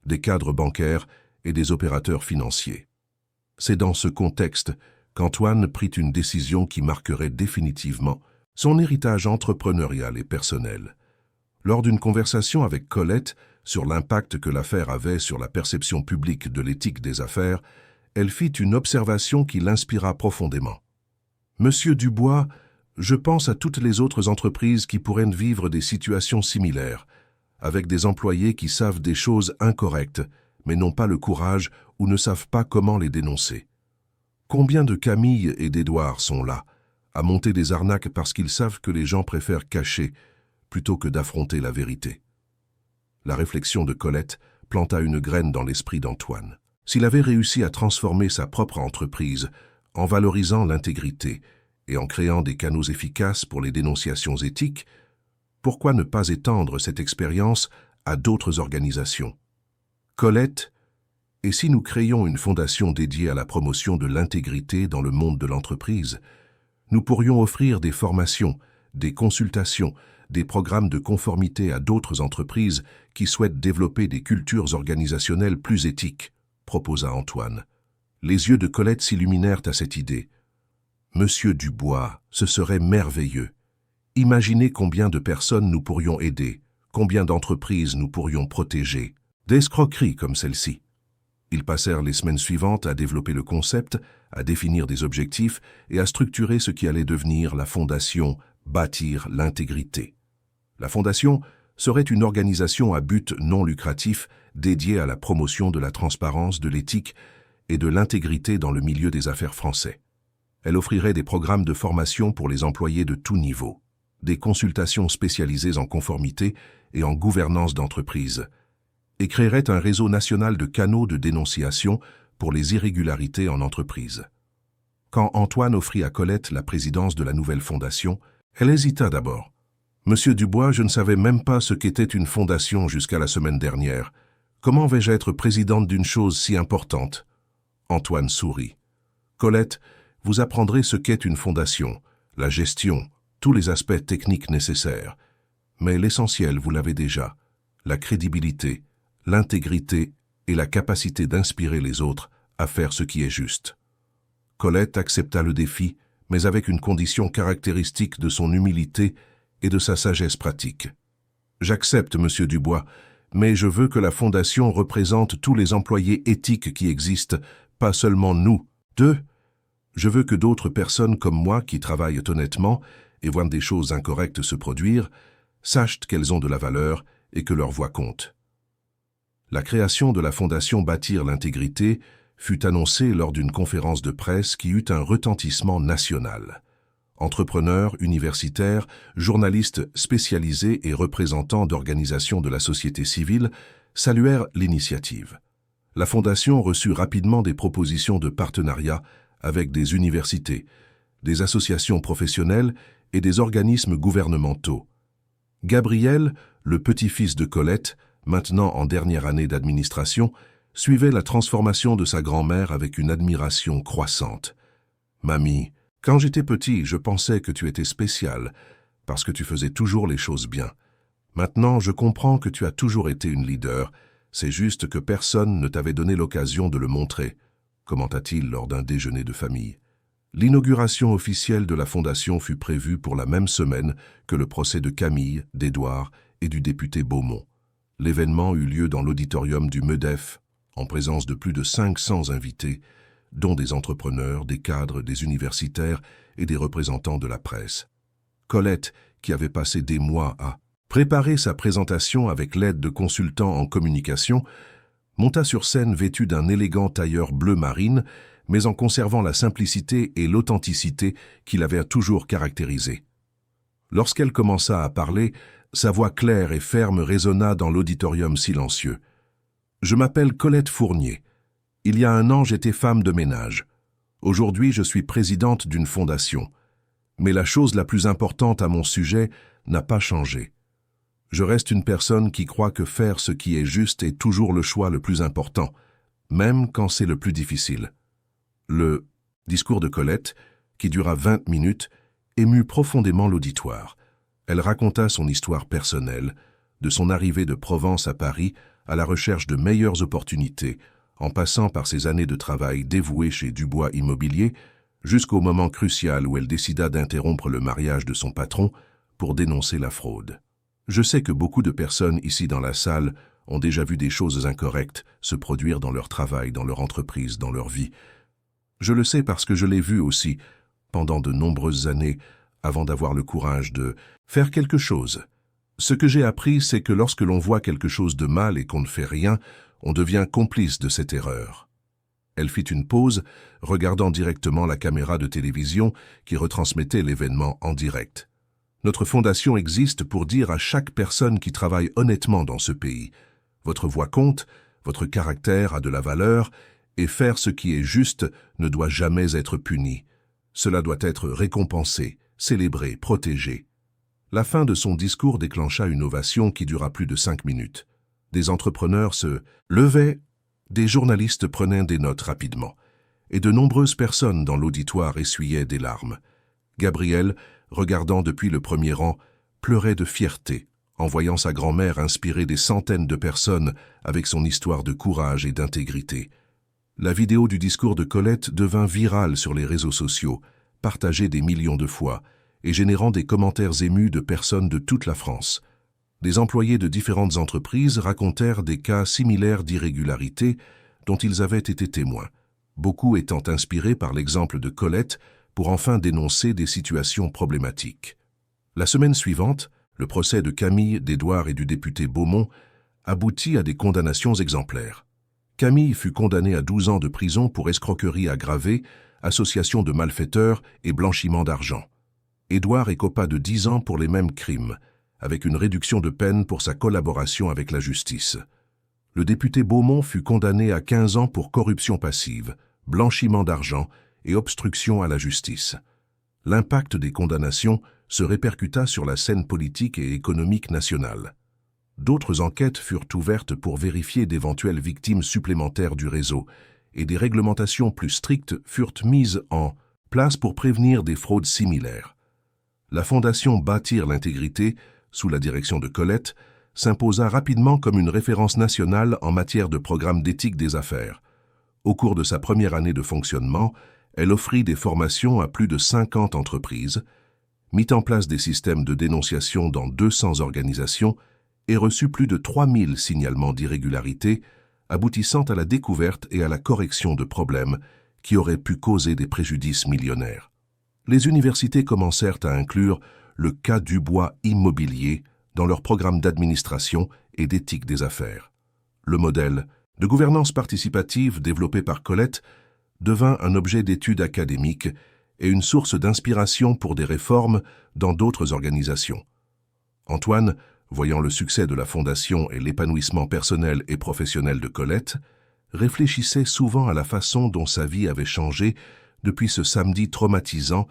des cadres bancaires et des opérateurs financiers. C'est dans ce contexte qu'Antoine prit une décision qui marquerait définitivement son héritage entrepreneurial et personnel. Lors d'une conversation avec Colette sur l'impact que l'affaire avait sur la perception publique de l'éthique des affaires, elle fit une observation qui l'inspira profondément. « Monsieur Dubois, je pense à toutes les autres entreprises qui pourraient vivre des situations similaires, avec des employés qui savent des choses incorrectes, mais n'ont pas le courage ou ne savent pas comment les dénoncer. Combien de Camille et d'Édouard sont là, à monter des arnaques parce qu'ils savent que les gens préfèrent cacher plutôt que d'affronter la vérité. » La réflexion de Colette planta une graine dans l'esprit d'Antoine. S'il avait réussi à transformer sa propre entreprise en valorisant l'intégrité et en créant des canaux efficaces pour les dénonciations éthiques, pourquoi ne pas étendre cette expérience à d'autres organisations? Colette, et si nous créions une fondation dédiée à la promotion de l'intégrité dans le monde de l'entreprise, nous pourrions offrir des formations, des consultations, des programmes de conformité à d'autres entreprises qui souhaitent développer des cultures organisationnelles plus éthiques, proposa Antoine. Les yeux de Colette s'illuminèrent à cette idée. Monsieur Dubois, ce serait merveilleux. Imaginez combien de personnes nous pourrions aider, combien d'entreprises nous pourrions protéger, d'escroqueries comme celle-ci. Ils passèrent les semaines suivantes à développer le concept, à définir des objectifs et à structurer ce qui allait devenir la fondation Bâtir l'intégrité. La fondation serait une organisation à but non lucratif dédiée à la promotion de la transparence, de l'éthique et de l'intégrité dans le milieu des affaires français. Elle offrirait des programmes de formation pour les employés de tout niveau, des consultations spécialisées en conformité et en gouvernance d'entreprise, et créerait un réseau national de canaux de dénonciation pour les irrégularités en entreprise. Quand Antoine offrit à Colette la présidence de la nouvelle fondation, elle hésita d'abord. « Monsieur Dubois, je ne savais même pas ce qu'était une fondation jusqu'à la semaine dernière. Comment vais-je être présidente d'une chose si importante ?» Antoine sourit. « Colette, Vous apprendrez ce qu'est une fondation, la gestion, tous les aspects techniques nécessaires. Mais l'essentiel, vous l'avez déjà, la crédibilité, l'intégrité et la capacité d'inspirer les autres à faire ce qui est juste. Colette accepta le défi, mais avec une condition caractéristique de son humilité et de sa sagesse pratique. « J'accepte, Monsieur Dubois, mais je veux que la Fondation représente tous les employés éthiques qui existent, pas seulement nous. 2. Je veux que d'autres personnes comme moi qui travaillent honnêtement et voient des choses incorrectes se produire, sachent qu'elles ont de la valeur et que leur voix compte. » La création de la Fondation Bâtir l'intégrité fut annoncée lors d'une conférence de presse qui eut un retentissement national. Entrepreneurs, universitaires, journalistes spécialisés et représentants d'organisations de la société civile saluèrent l'initiative. La Fondation reçut rapidement des propositions de partenariat avec des universités, des associations professionnelles et des organismes gouvernementaux. Gabriel, le petit-fils de Colette, maintenant en dernière année d'administration, suivait la transformation de sa grand-mère avec une admiration croissante. « Mamie, quand j'étais petit, je pensais que tu étais spéciale, parce que tu faisais toujours les choses bien. Maintenant, je comprends que tu as toujours été une leader, c'est juste que personne ne t'avait donné l'occasion de le montrer », commenta-t-il lors d'un déjeuner de famille. L'inauguration officielle de la Fondation fut prévue pour la même semaine que le procès de Camille, d'Édouard et du député Beaumont. L'événement eut lieu dans l'auditorium du MEDEF, en présence de plus de 500 invités, dont des entrepreneurs, des cadres, des universitaires et des représentants de la presse. Colette, qui avait passé des mois à préparer sa présentation avec l'aide de consultants en communication, monta sur scène vêtue d'un élégant tailleur bleu marine, mais en conservant la simplicité et l'authenticité qui l'avaient toujours caractérisée. Lorsqu'elle commença à parler, sa voix claire et ferme résonna dans l'auditorium silencieux. « Je m'appelle Colette Fournier. Il y a un an, j'étais femme de ménage. Aujourd'hui, je suis présidente d'une fondation. Mais la chose la plus importante à mon sujet n'a pas changé. Je reste une personne qui croit que faire ce qui est juste est toujours le choix le plus important, même quand c'est le plus difficile. » Le discours de Colette, qui dura 20 minutes, émut profondément l'auditoire. Elle raconta son histoire personnelle, de son arrivée de Provence à Paris à la recherche de meilleures opportunités, en passant par ses années de travail dévouées chez Dubois Immobilier, jusqu'au moment crucial où elle décida d'interrompre le mariage de son patron pour dénoncer la fraude. Je sais que beaucoup de personnes ici dans la salle ont déjà vu des choses incorrectes se produire dans leur travail, dans leur entreprise, dans leur vie. Je le sais parce que je l'ai vu aussi, pendant de nombreuses années, avant d'avoir le courage de faire quelque chose. Ce que j'ai appris, c'est que lorsque l'on voit quelque chose de mal et qu'on ne fait rien, on devient complice de cette erreur. Elle fit une pause, regardant directement la caméra de télévision qui retransmettait l'événement en direct. Notre fondation existe pour dire à chaque personne qui travaille honnêtement dans ce pays « Votre voix compte, votre caractère a de la valeur, et faire ce qui est juste ne doit jamais être puni. Cela doit être récompensé, célébré, protégé. » La fin de son discours déclencha une ovation qui dura plus de 5 minutes. Des entrepreneurs se levaient, des journalistes prenaient des notes rapidement, et de nombreuses personnes dans l'auditoire essuyaient des larmes. Gabriel, regardant depuis le premier rang, pleurait de fierté en voyant sa grand-mère inspirer des centaines de personnes avec son histoire de courage et d'intégrité. La vidéo du discours de Colette devint virale sur les réseaux sociaux, partagée des millions de fois, et générant des commentaires émus de personnes de toute la France. Des employés de différentes entreprises racontèrent des cas similaires d'irrégularité dont ils avaient été témoins, beaucoup étant inspirés par l'exemple de Colette pour enfin dénoncer des situations problématiques. La semaine suivante, le procès de Camille, d'Édouard et du député Beaumont aboutit à des condamnations exemplaires. Camille fut condamnée à 12 ans de prison pour escroquerie aggravée, association de malfaiteurs et blanchiment d'argent. Édouard écopa de 10 ans pour les mêmes crimes, avec une réduction de peine pour sa collaboration avec la justice. Le député Beaumont fut condamné à 15 ans pour corruption passive, blanchiment d'argent et obstruction à la justice. L'impact des condamnations se répercuta sur la scène politique et économique nationale. D'autres enquêtes furent ouvertes pour vérifier d'éventuelles victimes supplémentaires du réseau, et des réglementations plus strictes furent mises en place pour prévenir des fraudes similaires. La fondation Bâtir l'intégrité, sous la direction de Colette, s'imposa rapidement comme une référence nationale en matière de programme d'éthique des affaires. Au cours de sa première année de fonctionnement, elle offrit des formations à plus de 50 entreprises, mit en place des systèmes de dénonciation dans 200 organisations et reçut plus de 3000 signalements d'irrégularité, aboutissant à la découverte et à la correction de problèmes qui auraient pu causer des préjudices millionnaires. Les universités commencèrent à inclure le cas Dubois Immobilier dans leur programme d'administration et d'éthique des affaires. Le modèle de gouvernance participative développé par Colette devint un objet d'étude académique et une source d'inspiration pour des réformes dans d'autres organisations. Antoine, voyant le succès de la fondation et l'épanouissement personnel et professionnel de Colette, réfléchissait souvent à la façon dont sa vie avait changé depuis ce samedi traumatisant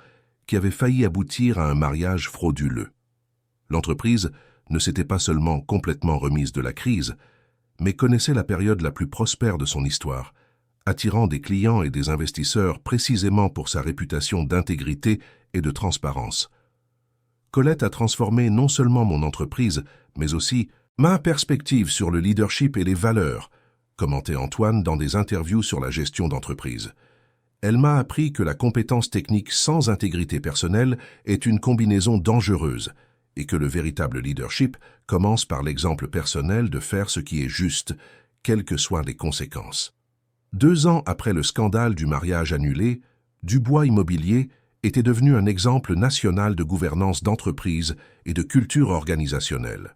qui avait failli aboutir à un mariage frauduleux. L'entreprise ne s'était pas seulement complètement remise de la crise, mais connaissait la période la plus prospère de son histoire, attirant des clients et des investisseurs précisément pour sa réputation d'intégrité et de transparence. Colette a transformé non seulement mon entreprise, mais aussi ma perspective sur le leadership et les valeurs, commentait Antoine dans des interviews sur la gestion d'entreprise. Elle m'a appris que la compétence technique sans intégrité personnelle est une combinaison dangereuse et que le véritable leadership commence par l'exemple personnel de faire ce qui est juste, quelles que soient les conséquences. 2 ans après le scandale du mariage annulé, Dubois Immobilier était devenu un exemple national de gouvernance d'entreprise et de culture organisationnelle.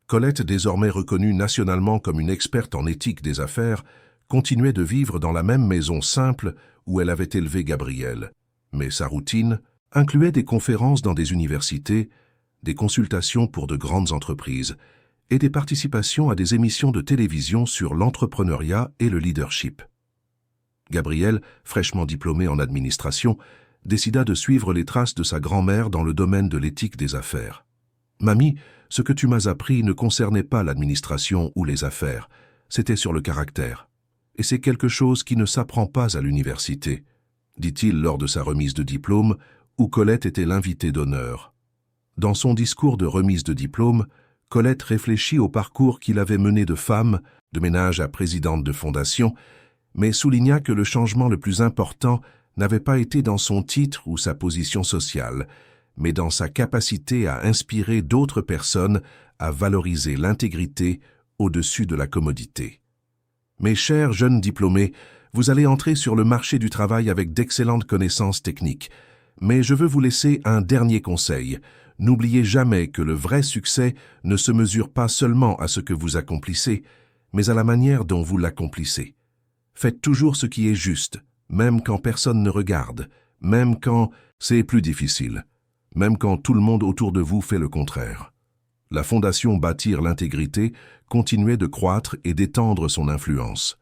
Colette, désormais reconnue nationalement comme une experte en éthique des affaires, continuait de vivre dans la même maison simple où elle avait élevé Gabriel. Mais sa routine incluait des conférences dans des universités, des consultations pour de grandes entreprises et des participations à des émissions de télévision sur l'entrepreneuriat et le leadership. Gabriel, fraîchement diplômé en administration, décida de suivre les traces de sa grand-mère dans le domaine de l'éthique des affaires. « Mamie, ce que tu m'as appris ne concernait pas l'administration ou les affaires, c'était sur le caractère. Et c'est quelque chose qui ne s'apprend pas à l'université, » dit-il lors de sa remise de diplôme, où Colette était l'invitée d'honneur. Dans son discours de remise de diplôme, Colette réfléchit au parcours qu'il avait mené de femme, de ménage à présidente de fondation, mais souligna que le changement le plus important n'avait pas été dans son titre ou sa position sociale, mais dans sa capacité à inspirer d'autres personnes à valoriser l'intégrité au-dessus de la commodité. Mes chers jeunes diplômés, vous allez entrer sur le marché du travail avec d'excellentes connaissances techniques, mais je veux vous laisser un dernier conseil. N'oubliez jamais que le vrai succès ne se mesure pas seulement à ce que vous accomplissez, mais à la manière dont vous l'accomplissez. Faites toujours ce qui est juste, même quand personne ne regarde, même quand c'est plus difficile, même quand tout le monde autour de vous fait le contraire. La fondation Bâtir l'intégrité continuait de croître et d'étendre son influence.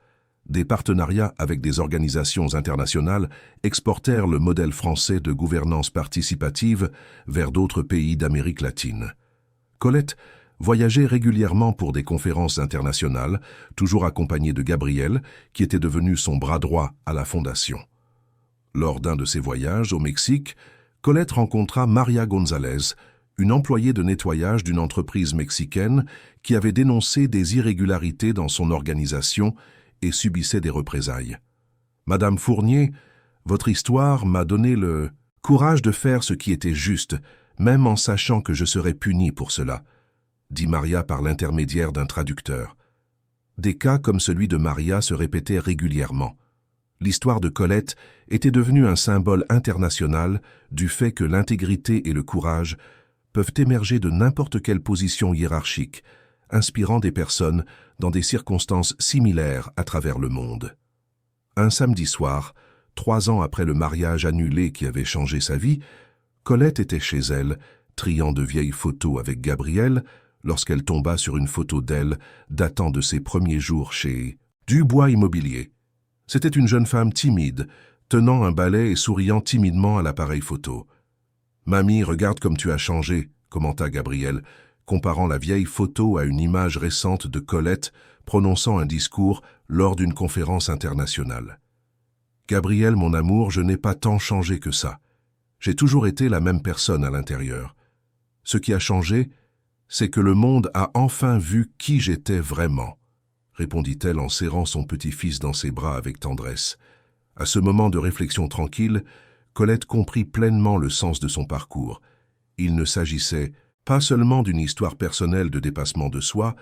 Des partenariats avec des organisations internationales exportèrent le modèle français de gouvernance participative vers d'autres pays d'Amérique latine. Colette voyageait régulièrement pour des conférences internationales, toujours accompagnée de Gabriel, qui était devenu son bras droit à la fondation. Lors d'un de ses voyages au Mexique, Colette rencontra Maria González, une employée de nettoyage d'une entreprise mexicaine qui avait dénoncé des irrégularités dans son organisation et subissait des représailles. « Madame Fournier, votre histoire m'a donné le courage de faire ce qui était juste, même en sachant que je serais punie pour cela », dit Maria par l'intermédiaire d'un traducteur. Des cas comme celui de Maria se répétaient régulièrement. L'histoire de Colette était devenue un symbole international du fait que l'intégrité et le courage peuvent émerger de n'importe quelle position hiérarchique, inspirant des personnes dans des circonstances similaires à travers le monde. Un samedi soir, 3 ans après le mariage annulé qui avait changé sa vie, Colette était chez elle, triant de vieilles photos avec Gabriel, lorsqu'elle tomba sur une photo d'elle datant de ses premiers jours chez Dubois Immobilier. C'était une jeune femme timide, tenant un balai et souriant timidement à l'appareil photo. « Mamie, regarde comme tu as changé », commenta Gabriel, comparant la vieille photo à une image récente de Colette prononçant un discours lors d'une conférence internationale. Gabriel, mon amour, je n'ai pas tant changé que ça. J'ai toujours été la même personne à l'intérieur. Ce qui a changé, c'est que le monde a enfin vu qui j'étais vraiment, répondit-elle en serrant son petit-fils dans ses bras avec tendresse. À ce moment de réflexion tranquille, Colette comprit pleinement le sens de son parcours. Il ne s'agissait pas seulement d'une histoire personnelle de dépassement de soi,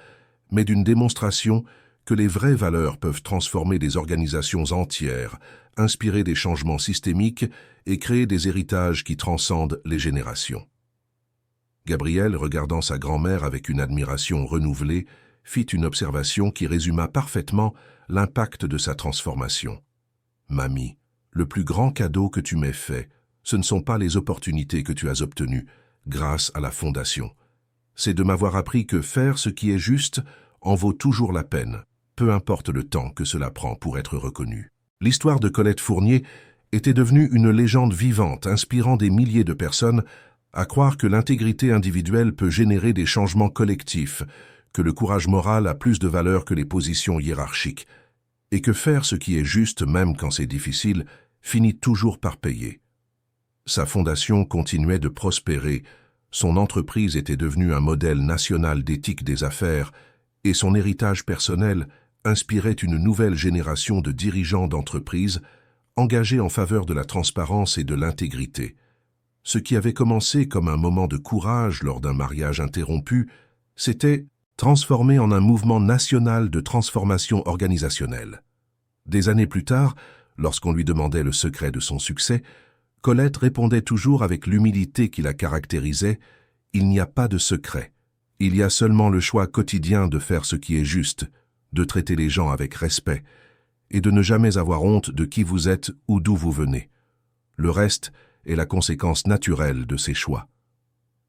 mais d'une démonstration que les vraies valeurs peuvent transformer des organisations entières, inspirer des changements systémiques et créer des héritages qui transcendent les générations. Gabriel, regardant sa grand-mère avec une admiration renouvelée, fit une observation qui résuma parfaitement l'impact de sa transformation. « Mamie, le plus grand cadeau que tu m'aies fait, ce ne sont pas les opportunités que tu as obtenues grâce à la Fondation. C'est de m'avoir appris que faire ce qui est juste en vaut toujours la peine, peu importe le temps que cela prend pour être reconnu. » L'histoire de Colette Fournier était devenue une légende vivante, inspirant des milliers de personnes à croire que l'intégrité individuelle peut générer des changements collectifs, que le courage moral a plus de valeur que les positions hiérarchiques, et que faire ce qui est juste, même quand c'est difficile, finit toujours par payer. Sa fondation continuait de prospérer, son entreprise était devenue un modèle national d'éthique des affaires, et son héritage personnel inspirait une nouvelle génération de dirigeants d'entreprises engagés en faveur de la transparence et de l'intégrité. Ce qui avait commencé comme un moment de courage lors d'un mariage interrompu s'était transformé en un mouvement national de transformation organisationnelle. Des années plus tard, lorsqu'on lui demandait le secret de son succès, Colette répondait toujours avec l'humilité qui la caractérisait « Il n'y a pas de secret. Il y a seulement le choix quotidien de faire ce qui est juste, de traiter les gens avec respect et de ne jamais avoir honte de qui vous êtes ou d'où vous venez. Le reste est la conséquence naturelle de ces choix. »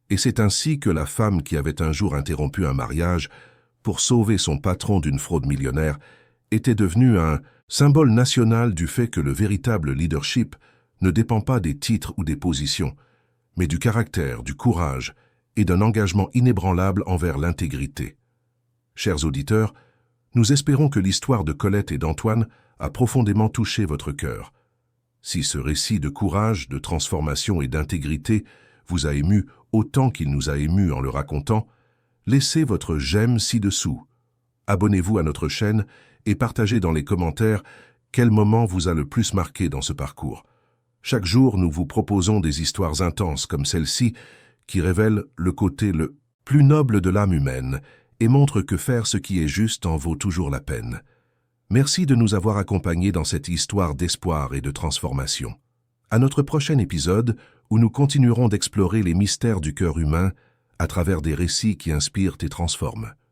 Et c'est ainsi que la femme qui avait un jour interrompu un mariage pour sauver son patron d'une fraude millionnaire était devenue un symbole national du fait que le véritable leadership ne dépend pas des titres ou des positions, mais du caractère, du courage et d'un engagement inébranlable envers l'intégrité. Chers auditeurs, nous espérons que l'histoire de Colette et d'Antoine a profondément touché votre cœur. Si ce récit de courage, de transformation et d'intégrité vous a ému autant qu'il nous a émus en le racontant, laissez votre j'aime ci-dessous. Abonnez-vous à notre chaîne et partagez dans les commentaires quel moment vous a le plus marqué dans ce parcours. Chaque jour, nous vous proposons des histoires intenses comme celle-ci qui révèlent le côté le plus noble de l'âme humaine et montrent que faire ce qui est juste en vaut toujours la peine. Merci de nous avoir accompagnés dans cette histoire d'espoir et de transformation. À notre prochain épisode, où nous continuerons d'explorer les mystères du cœur humain à travers des récits qui inspirent et transforment.